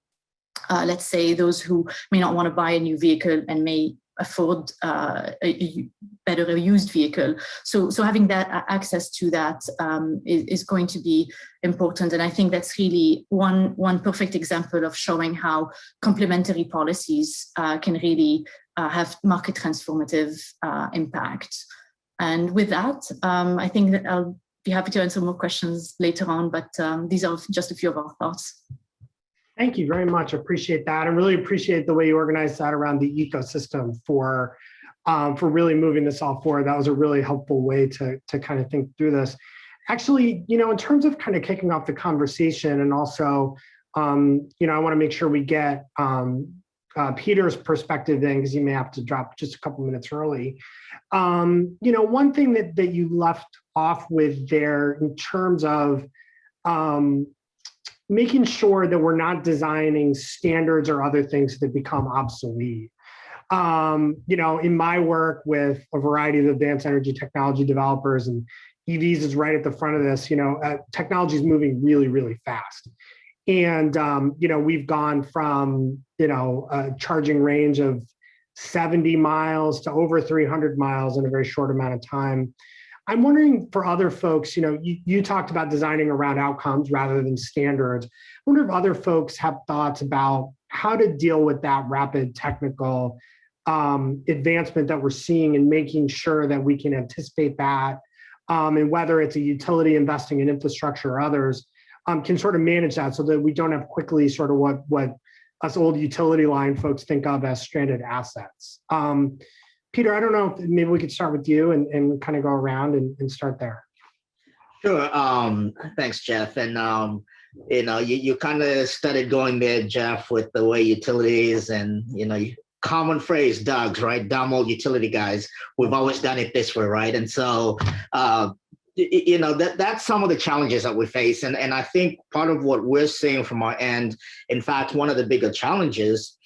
let's say, those who may not want to buy a new vehicle and may afford a used vehicle. So having that access to that is going to be important. And I think that's really one perfect example of showing how complementary policies can really have market transformative impact. And with that, I think that I'll be happy to answer more questions later on, but these are just a few of our thoughts. Thank you very much. Appreciate that. I really appreciate the way you organized that around the ecosystem for really moving this all forward. That was a really helpful way to kind of think through this. Actually, in terms of kind of kicking off the conversation, and also, I want to make sure we get Peter's perspective in, because you may have to drop just a couple minutes early. One thing that you left off with there in terms of making sure that we're not designing standards or other things that become obsolete. In my work with a variety of advanced energy technology developers, and EVs is right at the front of this, technology is moving really, really fast. And, we've gone from, a charging range of 70 miles to over 300 miles in a very short amount of time. I'm wondering, for other folks, you talked about designing around outcomes rather than standards. I wonder if other folks have thoughts about how to deal with that rapid technical advancement that we're seeing, and making sure that we can anticipate that, and whether it's a utility investing in infrastructure or others, can sort of manage that so that we don't have quickly sort of what us old utility line folks think of as stranded assets. Peter, I don't know if maybe we could start with you and kind of go around and start there. Sure. Thanks, Jeff. And, you kind of started going there, Jeff, with the way utilities and, common phrase, Doug's, right? Dumb old utility guys. We've always done it this way, right? And so, that's some of the challenges that we face. And I think part of what we're seeing from our end, in fact, one of the bigger challenges,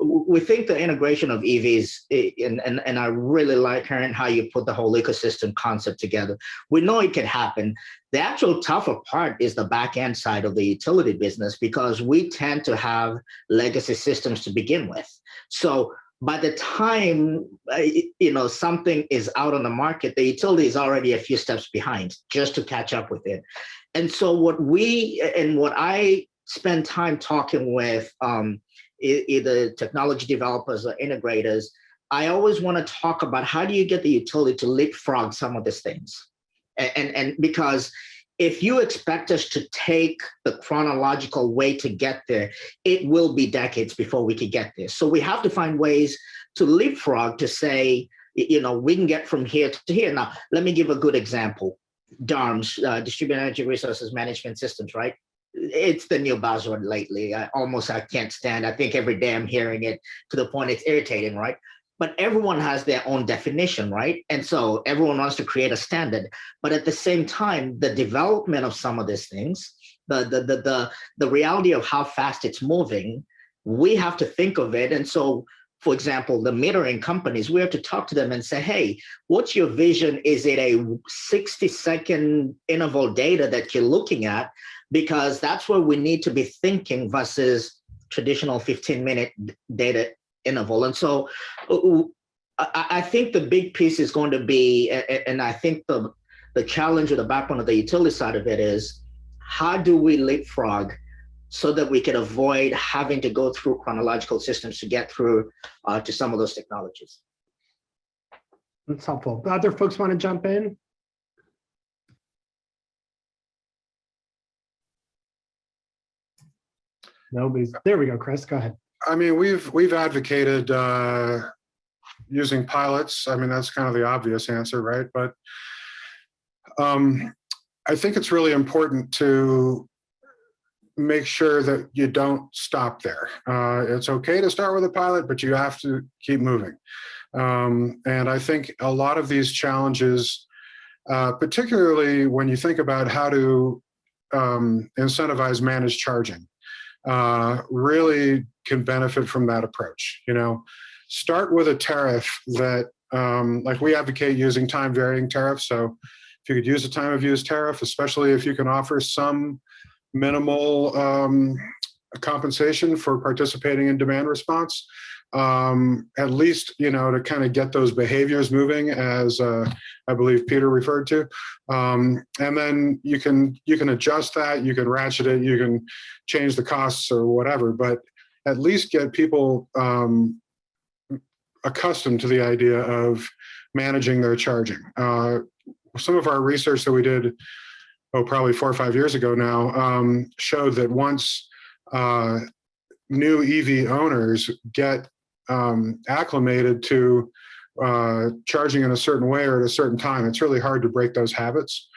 we think the integration of EVs, and I really like hearing how you put the whole ecosystem concept together. We know it can happen. The actual tougher part is the back end side of the utility business, because we tend to have legacy systems to begin with. So by the time something is out on the market, the utility is already a few steps behind just to catch up with it. And so what I spend time talking with either technology developers or integrators, I always want to talk about how do you get the utility to leapfrog some of these things, and because if you expect us to take the chronological way to get there, it will be decades before we could get there. So we have to find ways to leapfrog to say, we can get from here to here. Now, let me give a good example. DARMS, Distributed Energy Resources Management Systems, right? It's the new buzzword lately. I can't stand. I think every day I'm hearing it to the point it's irritating, right? But everyone has their own definition, right? And so everyone wants to create a standard. But at the same time, the development of some of these things, the reality of how fast it's moving, we have to think of it. And so, for example, the metering companies, we have to talk to them and say, hey, what's your vision? Is it a 60-second interval data that you're looking at? Because that's where we need to be thinking versus traditional 15-minute data interval. And so I think the big piece is going to be, and I think the challenge or the backbone of the utility side of it is, how do we leapfrog so that we can avoid having to go through chronological systems to get through to some of those technologies? That's helpful. Other folks want to jump in? Nobody's. There we go, Chris. Go ahead. I mean, we've advocated using pilots. I mean, that's kind of the obvious answer, right? But I think it's really important to make sure that you don't stop there. It's okay to start with a pilot, but you have to keep moving. And I think a lot of these challenges, particularly when you think about how to incentivize managed charging, really can benefit from that approach. Start with a tariff that, like we advocate using time varying tariffs. So if you could use a time of use tariff, especially if you can offer some minimal compensation for participating in demand response, at least, to kind of get those behaviors moving, as I believe Peter referred to. And then you can adjust that, you can ratchet it, you can change the costs or whatever, but at least get people accustomed to the idea of managing their charging. Some of our research that we did, probably 4 or 5 years ago now, showed that once new EV owners get acclimated to charging in a certain way or at a certain time, it's really hard to break those habits.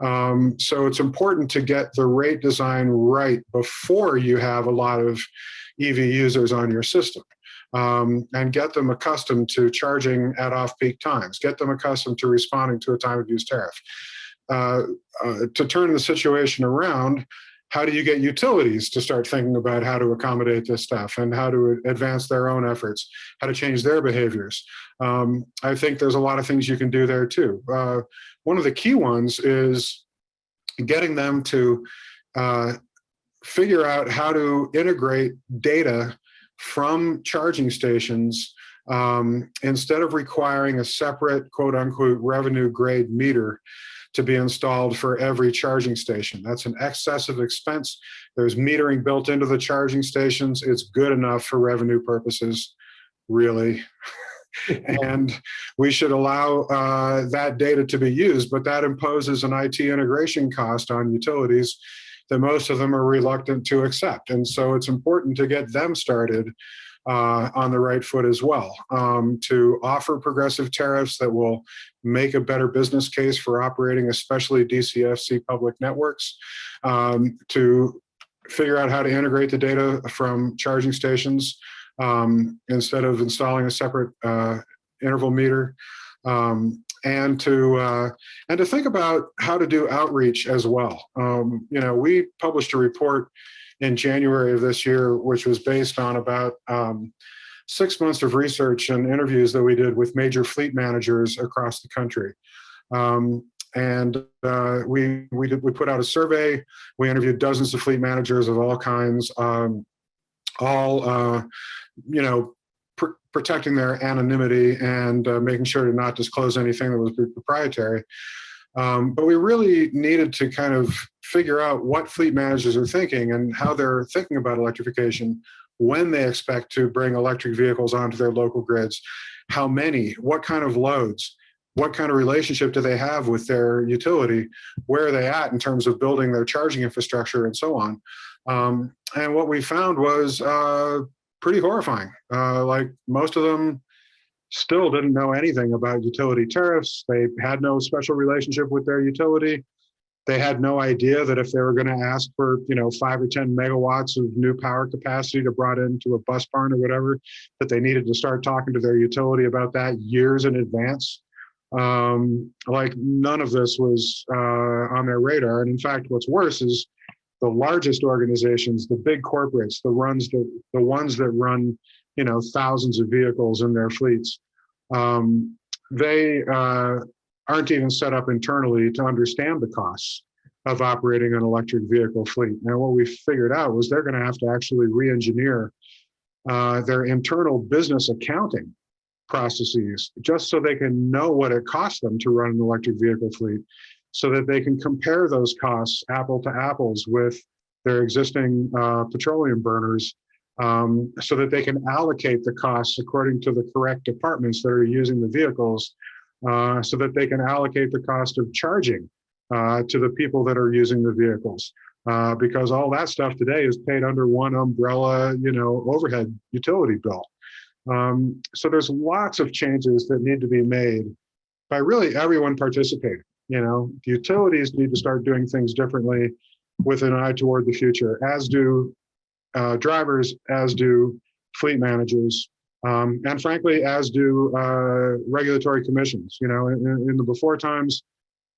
So it's important to get the rate design right before you have a lot of EV users on your system, and get them accustomed to charging at off-peak times, get them accustomed to responding to a time of use tariff. To turn the situation around, how do you get utilities to start thinking about how to accommodate this stuff and how to advance their own efforts, how to change their behaviors? I think there's a lot of things you can do there too. One of the key ones is getting them to figure out how to integrate data from charging stations, instead of requiring a separate quote unquote revenue grade meter to be installed for every charging station. That's an excessive expense. There's metering built into the charging stations. It's good enough for revenue purposes, really. And we should allow that data to be used, but that imposes an IT integration cost on utilities that most of them are reluctant to accept. And so it's important to get them started on the right foot as well, to offer progressive tariffs that will make a better business case for operating, especially DCFC public networks, to figure out how to integrate the data from charging stations instead of installing a separate interval meter, and to think about how to do outreach as well. We published a report in January of this year, which was based on about 6 months of research and interviews that we did with major fleet managers across the country. And we put out a survey. We interviewed dozens of fleet managers of all kinds, all protecting their anonymity and making sure to not disclose anything that was proprietary. But we really needed to kind of figure out what fleet managers are thinking and how they're thinking about electrification, when they expect to bring electric vehicles onto their local grids, how many, what kind of loads, what kind of relationship do they have with their utility? Where are they at in terms of building their charging infrastructure and so on? And what we found was pretty horrifying. Like most of them still didn't know anything about utility tariffs. They had no special relationship with their utility. They had no idea that if they were going to ask for, 5 or 10 megawatts of new power capacity to brought into a bus barn or whatever, that they needed to start talking to their utility about that years in advance. Like none of this was on their radar. And in fact, what's worse is the largest organizations, the big corporates, the ones that run, thousands of vehicles in their fleets, they aren't even set up internally to understand the costs of operating an electric vehicle fleet. Now, what we figured out was they're going to have to actually re-engineer their internal business accounting processes just so they can know what it costs them to run an electric vehicle fleet, so that they can compare those costs apple to apples with their existing petroleum burners, so that they can allocate the costs according to the correct departments that are using the vehicles, so that they can allocate the cost of charging to the people that are using the vehicles. Because all that stuff today is paid under one umbrella, overhead utility bill. So there's lots of changes that need to be made by really everyone participating. The utilities need to start doing things differently with an eye toward the future, as do drivers, as do fleet managers, and frankly, as do regulatory commissions. In the before times,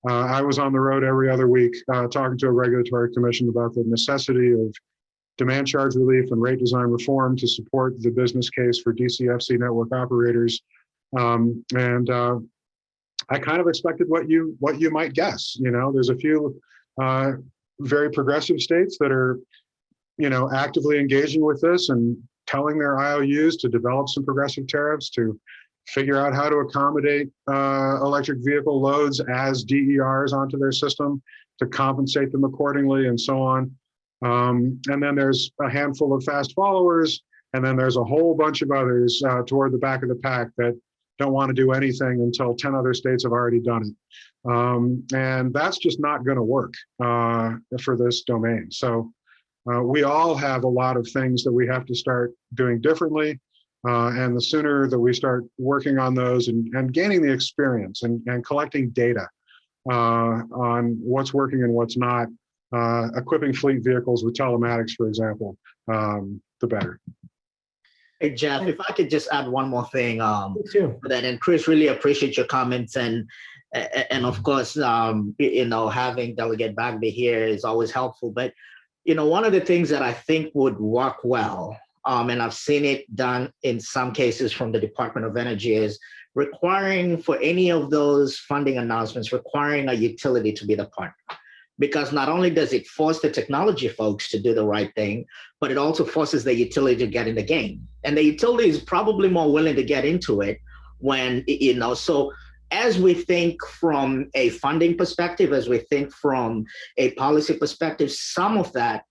I was on the road every other week talking to a regulatory commission about the necessity of demand charge relief and rate design reform to support the business case for DCFC network operators. And I kind of expected what you might guess. There's a few very progressive states that are, actively engaging with this and telling their IOUs to develop some progressive tariffs to figure out how to accommodate electric vehicle loads as DERs onto their system to compensate them accordingly and so on. And then there's a handful of fast followers, and then there's a whole bunch of others toward the back of the pack that don't want to do anything until 10 other states have already done it. And that's just not going to work for this domain. So we all have a lot of things that we have to start doing differently. And the sooner that we start working on those and gaining the experience and collecting data on what's working and what's not, equipping fleet vehicles with telematics, for example, the better. Hey, Jeff, if I could just add one more thing too. that, and Chris, really appreciate your comments. And of course, having Delegate Bagby here is always helpful. But, one of the things that I think would work well, and I've seen it done in some cases from the Department of Energy, is requiring for any of those funding announcements, requiring a utility to be the partner. Because not only does it force the technology folks to do the right thing, but it also forces the utility to get in the game. And the utility is probably more willing to get into it when, so as we think from a funding perspective, as we think from a policy perspective, some of that,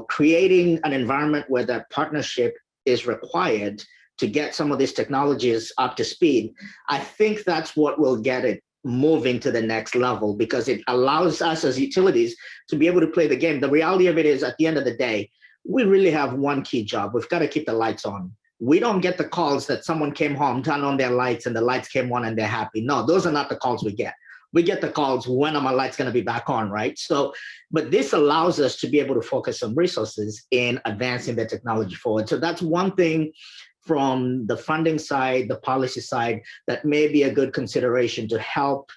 creating an environment where that partnership is required to get some of these technologies up to speed, I think that's what will get it moving to the next level, because it allows us as utilities to be able to play the game. The reality of it is, at the end of the day, we really have one key job. We've got to keep the lights on. We don't get the calls that someone came home, turned on their lights, and the lights came on and they're happy. No, those are not the calls we get. We get the calls, when are my lights going to be back on, right? So, but this allows us to be able to focus some resources in advancing the technology forward. So that's one thing from the funding side, the policy side, that may be a good consideration to help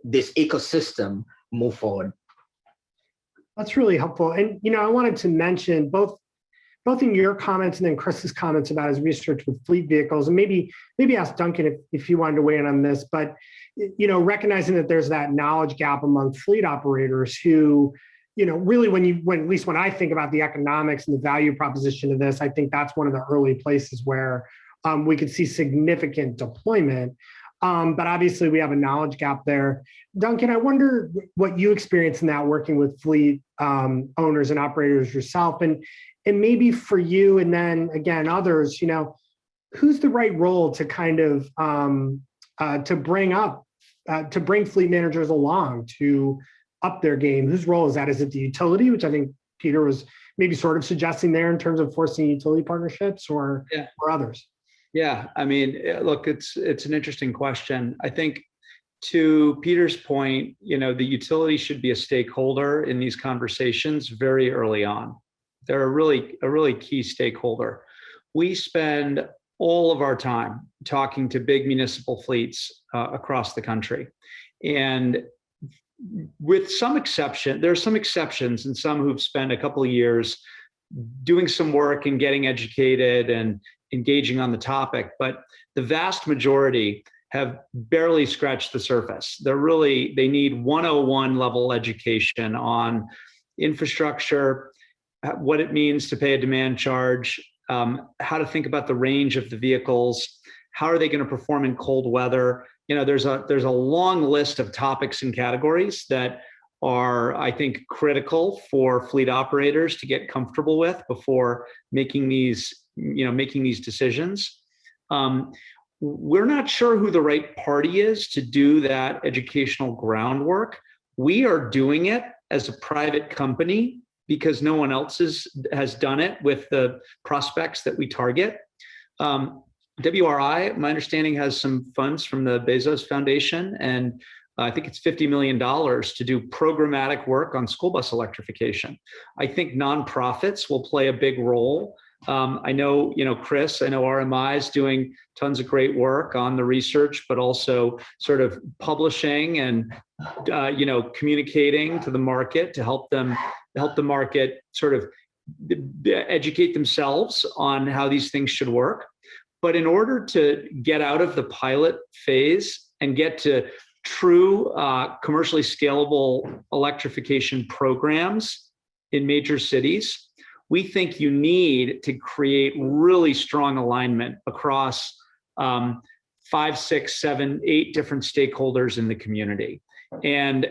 this ecosystem move forward. That's really helpful. And, I wanted to mention both in your comments and then Chris's comments about his research with fleet vehicles, and maybe ask Duncan if you wanted to weigh in on this, but, recognizing that there's that knowledge gap among fleet operators who, really when at least when I think about the economics and the value proposition of this, I think that's one of the early places where we could see significant deployment. But obviously we have a knowledge gap there. Duncan, I wonder what you experience in that, working with fleet owners and operators yourself, and maybe for you, and then again, others, who's the right role to kind of to bring fleet managers along to up their game? Whose role is that? Is it the utility, which I think Peter was maybe sort of suggesting there in terms of forcing utility partnerships, or others? Yeah, I mean, look, it's an interesting question. I think to Peter's point, the utility should be a stakeholder in these conversations very early on. They're a really key stakeholder. We spend all of our time talking to big municipal fleets across the country. And with some exception, there are some exceptions and some who've spent a couple of years doing some work and getting educated and engaging on the topic, but the vast majority have barely scratched the surface. They need 101 level education on infrastructure, what it means to pay a demand charge, how to think about the range of the vehicles, how are they going to perform in cold weather. There's a long list of topics and categories that are, I think, critical for fleet operators to get comfortable with before making these decisions. We're not sure who the right party is to do that educational groundwork. We are doing it as a private company because no one else has done it with the prospects that we target. WRI, my understanding, has some funds from the Bezos Foundation, and I think it's $50 million to do programmatic work on school bus electrification. I think nonprofits will play a big role. I know, Chris, I know RMI is doing tons of great work on the research, but also sort of publishing and, communicating to the market to help the market sort of educate themselves on how these things should work. But in order to get out of the pilot phase and get to true commercially scalable electrification programs in major cities, we think you need to create really strong alignment across 5, 6, 7, 8 different stakeholders in the community. And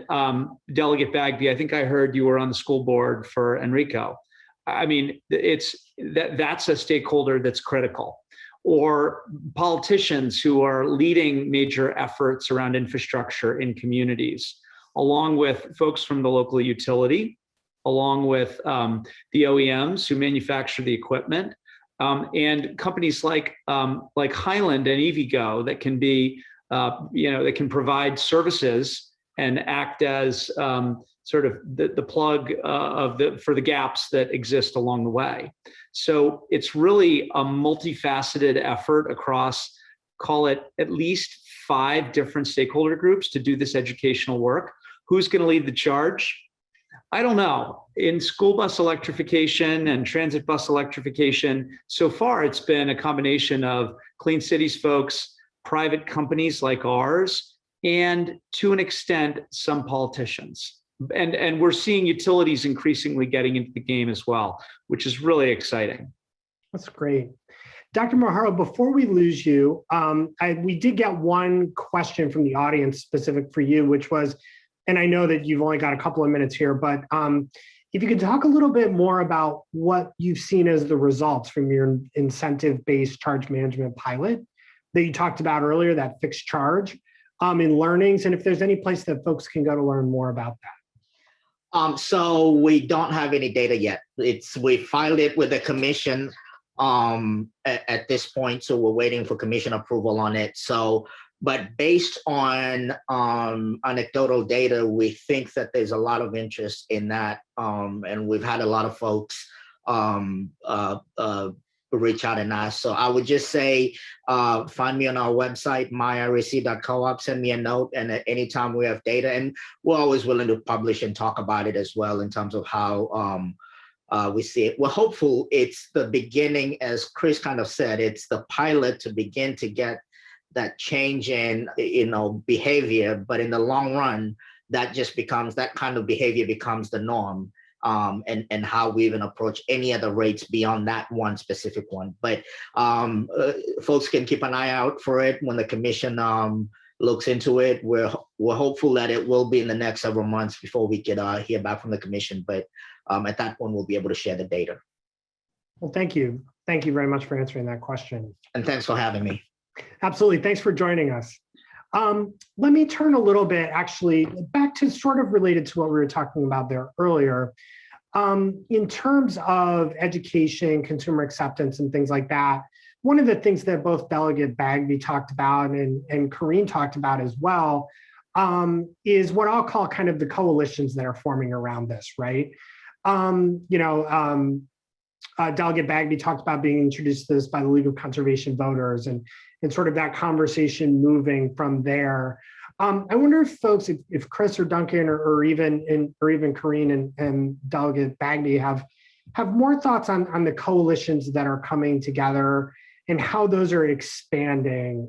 Delegate Bagby, I think I heard you were on the school board for Enrico. I mean, that's a stakeholder that's critical. Or politicians who are leading major efforts around infrastructure in communities, along with folks from the local utility, along with the OEMs who manufacture the equipment, and companies like Highland and EVgo that can be, that can provide services and act as sort of the plug for the gaps that exist along the way. So it's really a multifaceted effort across, call it at least 5 different stakeholder groups to do this educational work. Who's going to lead the charge? I don't know. In school bus electrification and transit bus electrification, so far it's been a combination of Clean Cities folks, private companies like ours, and to an extent, some politicians. And we're seeing utilities increasingly getting into the game as well, which is really exciting. That's great. Dr. Maharo, before we lose you, we did get one question from the audience specific for you, which was, and I know that you've only got a couple of minutes here, but if you could talk a little bit more about what you've seen as the results from your incentive-based charge management pilot that you talked about earlier, that fixed charge, in learnings, and if there's any place that folks can go to learn more about that. So we don't have any data yet. We filed it with the commission at this point, so we're waiting for commission approval on it. But based on anecdotal data, we think that there's a lot of interest in that, and we've had a lot of folks reach out and ask. So I would just say, find me on our website, myirec.coop, send me a note, and at any time we have data, and we're always willing to publish and talk about it as well in terms of how we see it. We're hopeful it's the beginning, as Chris kind of said, it's the pilot to begin to get that change in behavior, but in the long run, that kind of behavior becomes the norm. And how we even approach any other rates beyond that one specific one. But folks can keep an eye out for it when the commission looks into it. We're hopeful that it will be in the next several months before we could hear back from the commission. But at that point, we'll be able to share the data. Well, thank you. Thank you very much for answering that question. And thanks for having me. Absolutely. Thanks for joining us. Let me turn a little bit actually back to sort of related to what we were talking about there earlier. In terms of education, consumer acceptance, and things like that, one of the things that both Delegate Bagby talked about and Karine talked about as well is what I'll call kind of the coalitions that are forming around this, right? Delegate Bagby talked about being introduced to this by the League of Conservation Voters and sort of that conversation moving from there. I wonder if folks, if Chris or Duncan or even Karine and Delegate Bagby have more thoughts on the coalitions that are coming together and how those are expanding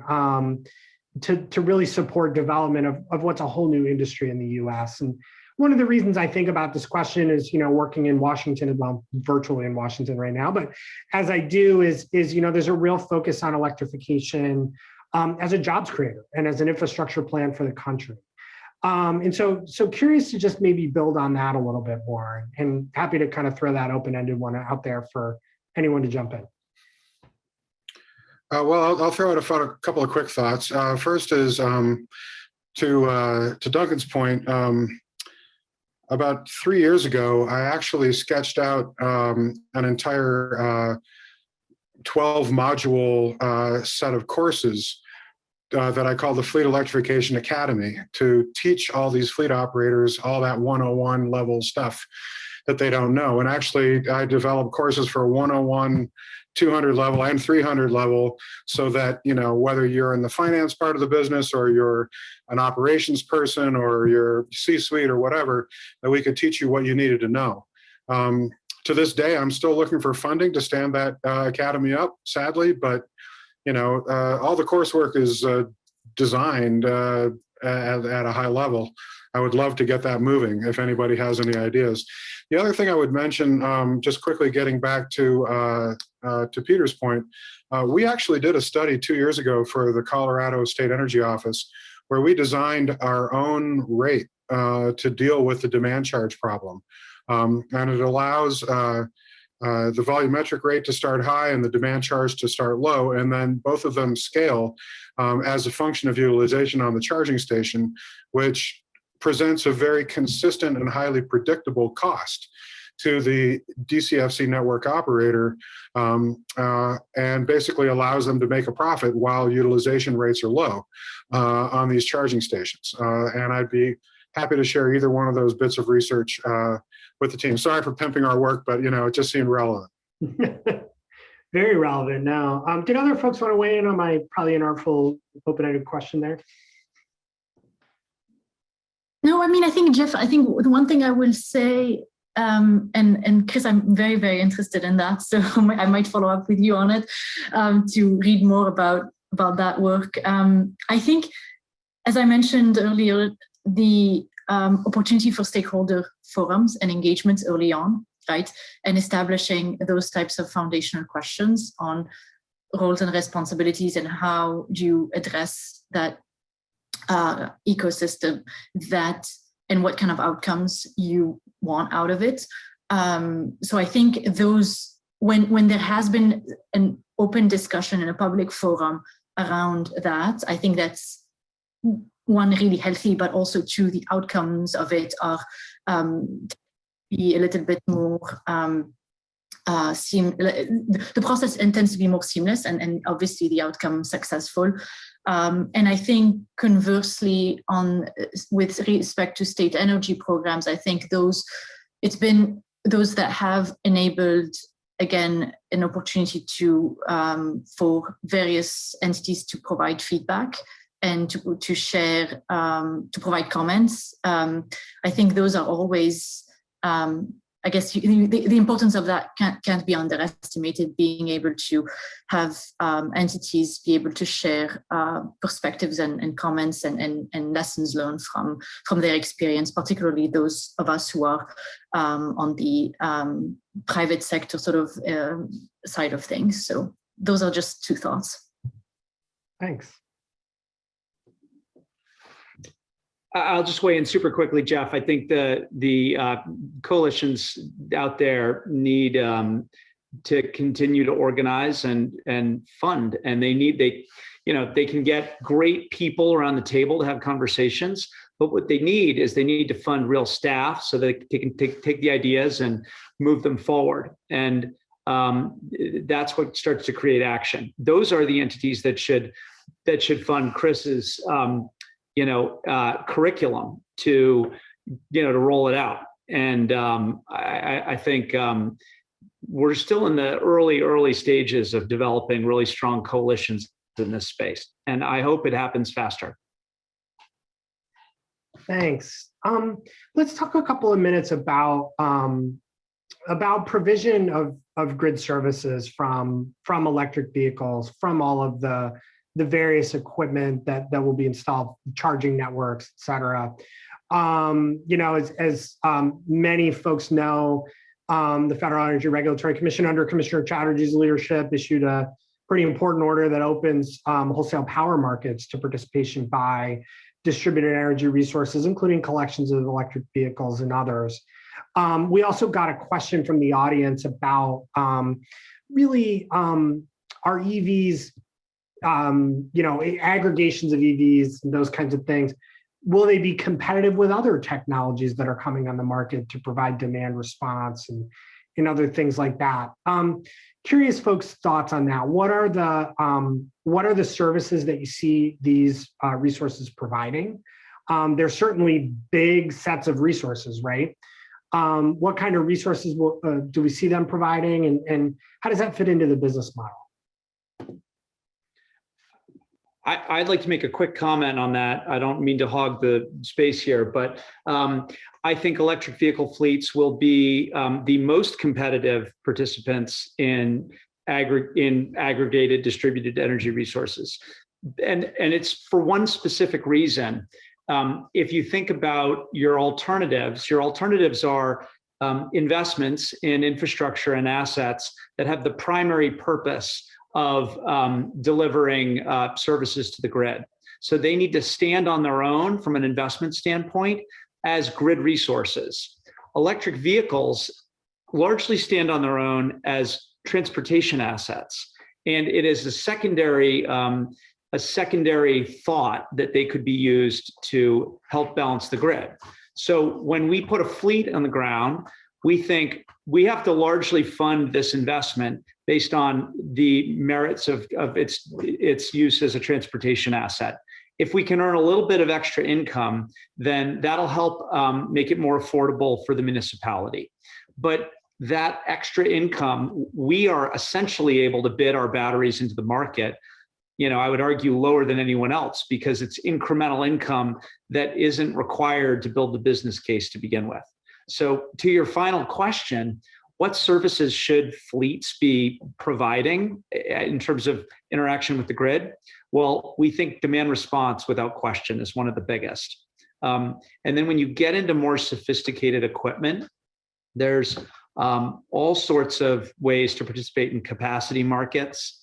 to really support development of what's a whole new industry in the U.S. And one of the reasons I think about this question is, working in Washington, well, virtually in Washington right now, but as I do is there's a real focus on electrification as a jobs creator and as an infrastructure plan for the country. And so curious to just maybe build on that a little bit more, and happy to kind of throw that open-ended one out there for anyone to jump in. Well, I'll throw out a couple of quick thoughts. First is to Duncan's point. About 3 years ago, I actually sketched out an entire 12-module set of courses that I call the Fleet Electrification Academy, to teach all these fleet operators all that 101 level stuff that they don't know. And actually, I developed courses for 101, 200 level and 300 level, so that, whether you're in the finance part of the business or you're an operations person or you're C-suite or whatever, that we could teach you what you needed to know. To this day, I'm still looking for funding to stand that academy up, sadly, but all the coursework is designed at a high level. I would love to get that moving if anybody has any ideas. The other thing I would mention, just quickly getting back to Peter's point, we actually did a study 2 years ago for the Colorado State Energy Office, where we designed our own rate to deal with the demand charge problem. And it allows the volumetric rate to start high and the demand charge to start low, and then both of them scale as a function of utilization on the charging station, which presents a very consistent and highly predictable cost to the DCFC network operator, and basically allows them to make a profit while utilization rates are low on these charging stations. And I'd be happy to share either one of those bits of research with the team. Sorry for pimping our work, but it just seemed relevant. Very relevant now. Did other folks want to weigh in on my probably inartful open-ended question there? No, I think, Jeff, the one thing I will say, and Chris, I'm very, very interested in that, so I might follow up with you on it to read more about that work. I think, as I mentioned earlier, the opportunity for stakeholder forums and engagements early on, right, and establishing those types of foundational questions on roles and responsibilities and how do you address that ecosystem, and what kind of outcomes you want out of it. So I think those, when there has been an open discussion in a public forum around that, I think that's one, really healthy, but also two, the outcomes of it are be a little bit more the process intends to be more seamless and obviously the outcome successful. And I think conversely, with respect to state energy programs, I think it's been those that have enabled, again, an opportunity for various entities to provide feedback and to share, to provide comments. I think those are always, I guess the importance of that can't be underestimated, being able to have entities be able to share perspectives and comments and lessons learned from their experience, particularly those of us who are on the private sector sort of side of things. So those are just two thoughts. Thanks. I'll just weigh in super quickly, Jeff. I think the coalitions out there need to continue to organize and fund. And they can get great people around the table to have conversations, but what they need is they need to fund real staff so that they can take the ideas and move them forward. And that's what starts to create action. Those are the entities that should fund Chris's curriculum to roll it out. And I think we're still in the early stages of developing really strong coalitions in this space, and I hope it happens faster. Thanks. Let's talk a couple of minutes about provision of grid services from electric vehicles, from all of the various equipment that will be installed, charging networks, et cetera. As many folks know, the Federal Energy Regulatory Commission under Commissioner Chatterjee's leadership issued a pretty important order that opens wholesale power markets to participation by distributed energy resources, including collections of electric vehicles and others. We also got a question from the audience about are EVs, aggregations of EVs and those kinds of things, will they be competitive with other technologies that are coming on the market to provide demand response and other things like that? Curious folks' thoughts on that. What are the services that you see these resources providing? They're certainly big sets of resources, right? What kind of resources do we see them providing, and how does that fit into the business model? I'd like to make a quick comment on that. I don't mean to hog the space here, but I think electric vehicle fleets will be the most competitive participants in aggregated distributed energy resources. And it's for one specific reason. If you think about your alternatives are investments in infrastructure and assets that have the primary purpose of delivering services to the grid. So they need to stand on their own from an investment standpoint as grid resources. Electric vehicles largely stand on their own as transportation assets. And it is a secondary thought that they could be used to help balance the grid. So when we put a fleet on the ground, we think we have to largely fund this investment based on the merits of its use as a transportation asset. If we can earn a little bit of extra income, then that'll help make it more affordable for the municipality. But that extra income, we are essentially able to bid our batteries into the market, I would argue lower than anyone else, because it's incremental income that isn't required to build the business case to begin with. So to your final question, what services should fleets be providing in terms of interaction with the grid? Well, we think demand response, without question, is one of the biggest. And then when you get into more sophisticated equipment, there's all sorts of ways to participate in capacity markets,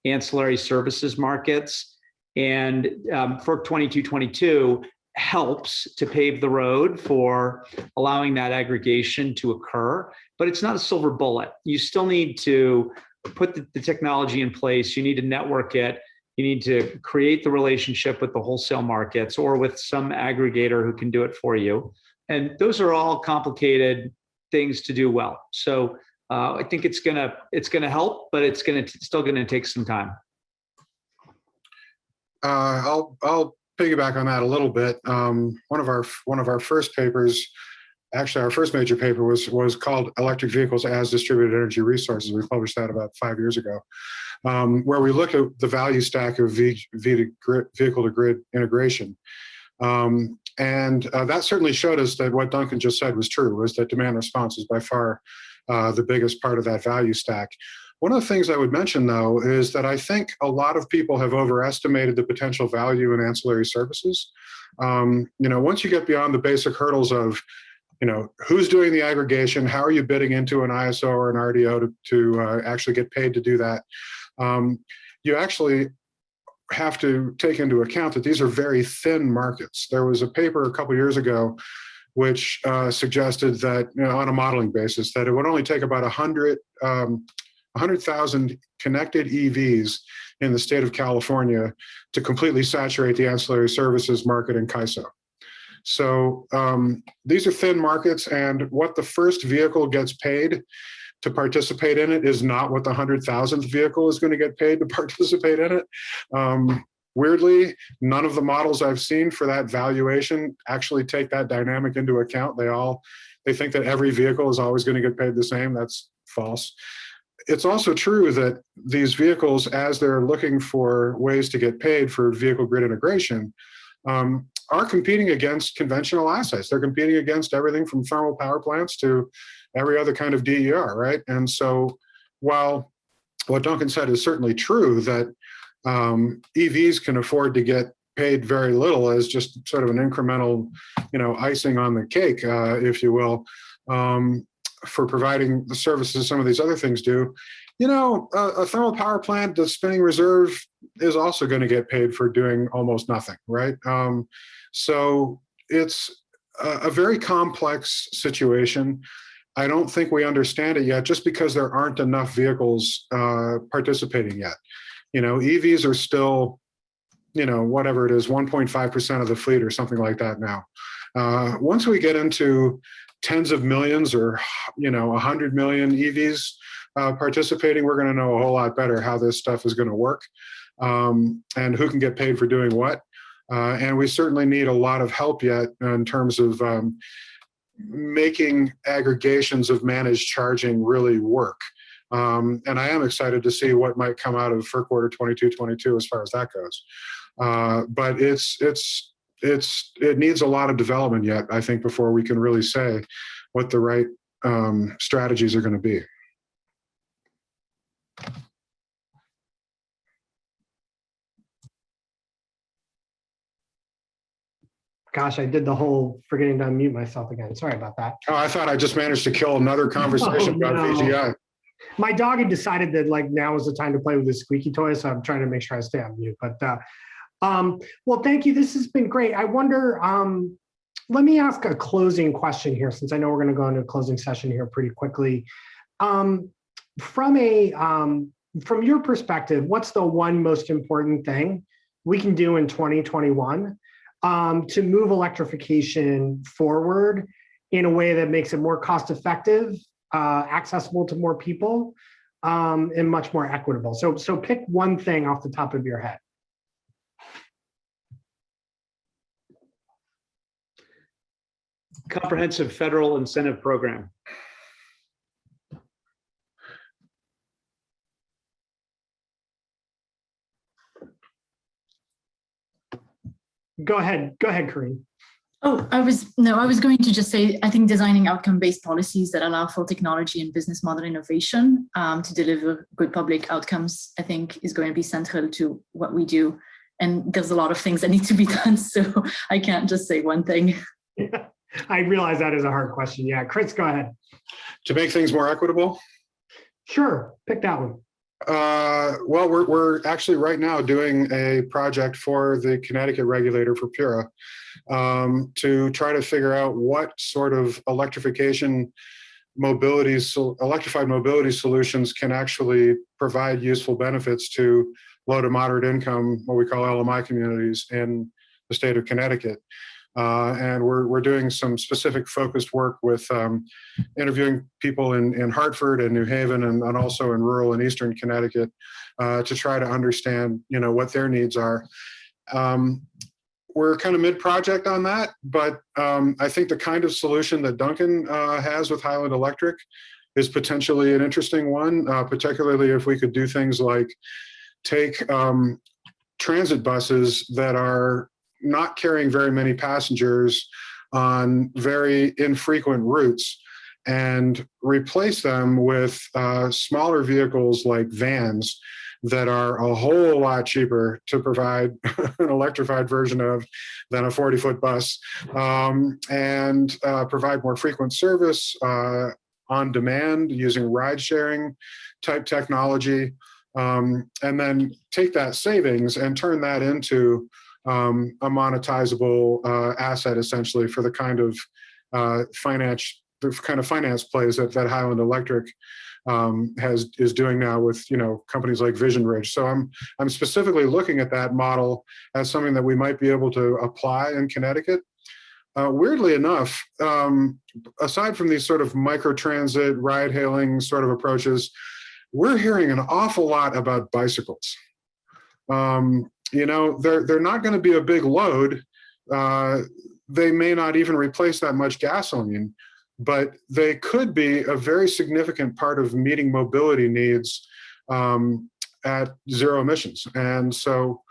ancillary services markets, and FERC 2222 helps to pave the road for allowing that aggregation to occur, but it's not a silver bullet. You still need to put the technology in place. You need to network it. You need to create the relationship with the wholesale markets or with some aggregator who can do it for you. And those are all complicated things to do well. So I think it's gonna help, but it's still gonna take some time. I'll piggyback on that a little bit. One of our first papers, actually our first major paper was called Electric Vehicles as Distributed Energy Resources. We published that about 5 years ago, where we look at the value stack of vehicle to grid integration. And that certainly showed us that what Duncan just said was true, was that demand response is by far the biggest part of that value stack. One of the things I would mention, though, is that I think a lot of people have overestimated the potential value in ancillary services. Once you get beyond the basic hurdles of, who's doing the aggregation, how are you bidding into an ISO or an RDO to actually get paid to do that, you actually have to take into account that these are very thin markets. There was a paper a couple of years ago which suggested that, on a modeling basis, that it would only take about 100,000 connected EVs in the state of California to completely saturate the ancillary services market in CAISO. So these are thin markets, and what the first vehicle gets paid to participate in it is not what the 100,000th vehicle is going to get paid to participate in it. Weirdly, none of the models I've seen for that valuation actually take that dynamic into account. They think that every vehicle is always going to get paid the same. That's false. It's also true that these vehicles, as they're looking for ways to get paid for vehicle grid integration, are competing against conventional assets. They're competing against everything from thermal power plants to every other kind of DER, right? And so while what Duncan said is certainly true, that EVs can afford to get paid very little as just sort of an incremental, icing on the cake, if you will, for providing the services some of these other things do. A thermal power plant, the spinning reserve is also going to get paid for doing almost nothing, right? So it's a very complex situation. I don't think we understand it yet, just because there aren't enough vehicles participating yet. EVs are still, whatever it is, 1.5% of the fleet or something like that now. Once we get into tens of millions or 100 million EVs participating, we're going to know a whole lot better how this stuff is going to work, and who can get paid for doing what. And we certainly need a lot of help yet in terms of making aggregations of managed charging really work. And I am excited to see what might come out of FERC Order 2222 as far as that goes. But it needs a lot of development yet, I think, before we can really say what the right strategies are going to be. Gosh, I did the whole forgetting to unmute myself again. Sorry about that. Oh, I thought I just managed to kill another conversation about VGI. My dog had decided that now is the time to play with his squeaky toy, so I'm trying to make sure I stay on mute. But well, thank you. This has been great. I wonder, let me ask a closing question here, since I know we're going to go into a closing session here pretty quickly. From your perspective, what's the one most important thing we can do in 2021 to move electrification forward in a way that makes it more cost-effective, accessible to more people, and much more equitable? So pick one thing off the top of your head. Comprehensive federal incentive program. Go ahead, Corinne. Oh, I was going to just say, I think designing outcome-based policies that allow for technology and business model innovation to deliver good public outcomes, I think, is going to be central to what we do. And there's a lot of things that need to be done, so I can't just say one thing. Yeah, I realize that is a hard question. Yeah, Chris, go ahead. To make things more equitable? Sure, pick that one. Well, we're actually right now doing a project for the Connecticut regulator for PURA to try to figure out what sort of electrified mobility solutions can actually provide useful benefits to low to moderate income, what we call LMI communities in the state of Connecticut. And we're doing some specific focused work with interviewing people in Hartford and New Haven and also in rural and eastern Connecticut to try to understand, what their needs are. We're kind of mid-project on that, but I think the kind of solution that Duncan has with Highland Electric is potentially an interesting one, particularly if we could do things like take transit buses that are not carrying very many passengers on very infrequent routes and replace them with smaller vehicles like vans that are a whole lot cheaper to provide an electrified version of than a 40-foot bus, and provide more frequent service on demand using ride-sharing type technology, and then take that savings and turn that into a monetizable asset, essentially, for the kind of finance plays that Highland Electric is doing now with companies like Vision Ridge. So I'm specifically looking at that model as something that we might be able to apply in Connecticut. Weirdly enough, aside from these sort of microtransit, ride-hailing sort of approaches, we're hearing an awful lot about bicycles. They're not going to be a big load. They may not even replace that much gasoline, but they could be a very significant part of meeting mobility needs at zero emissions. And so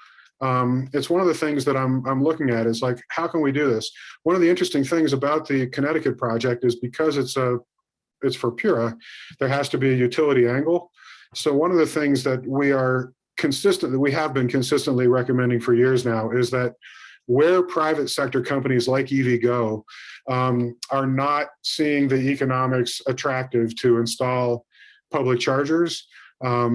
it's one of the things that I'm looking at is like, how can we do this? One of the interesting things about the Connecticut project is because it's for Pura, there has to be a utility angle. So one of the things that we have been consistently recommending for years now is that where private sector companies like EVgo are not seeing the economics attractive to install public chargers, that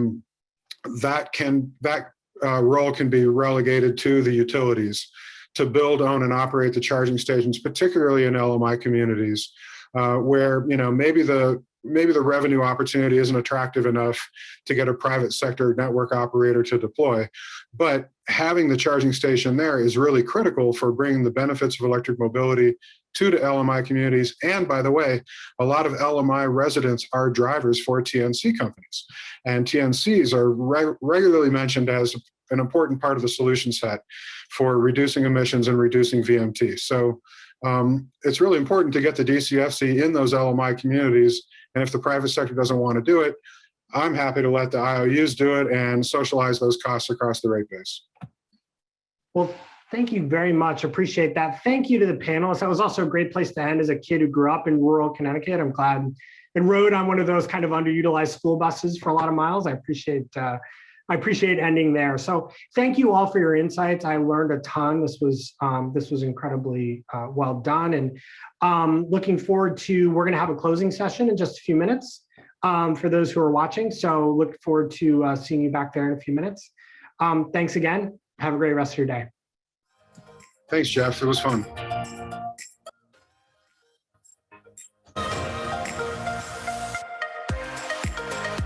role can be relegated to the utilities to build, own, and operate the charging stations, particularly in LMI communities, where maybe the revenue opportunity isn't attractive enough to get a private sector network operator to deploy. But having the charging station there is really critical for bringing the benefits of electric mobility to the LMI communities. And by the way, a lot of LMI residents are drivers for TNC companies. And TNCs are regularly mentioned as an important part of the solution set for reducing emissions and reducing VMT. So it's really important to get the DCFC in those LMI communities. And if the private sector doesn't want to do it, I'm happy to let the IOUs do it and socialize those costs across the rate base. Well, thank you very much. Appreciate that. Thank you to the panelists. That was also a great place to end. As a kid who grew up in rural Connecticut, I'm glad and rode on one of those kind of underutilized school buses for a lot of miles. I appreciate ending there. So thank you all for your insights. I learned a ton. This was incredibly well done. And looking forward to, we're gonna have a closing session in just a few minutes for those who are watching. So look forward to seeing you back there in a few minutes. Thanks again. Have a great rest of your day. Thanks, Jeff. It was fun.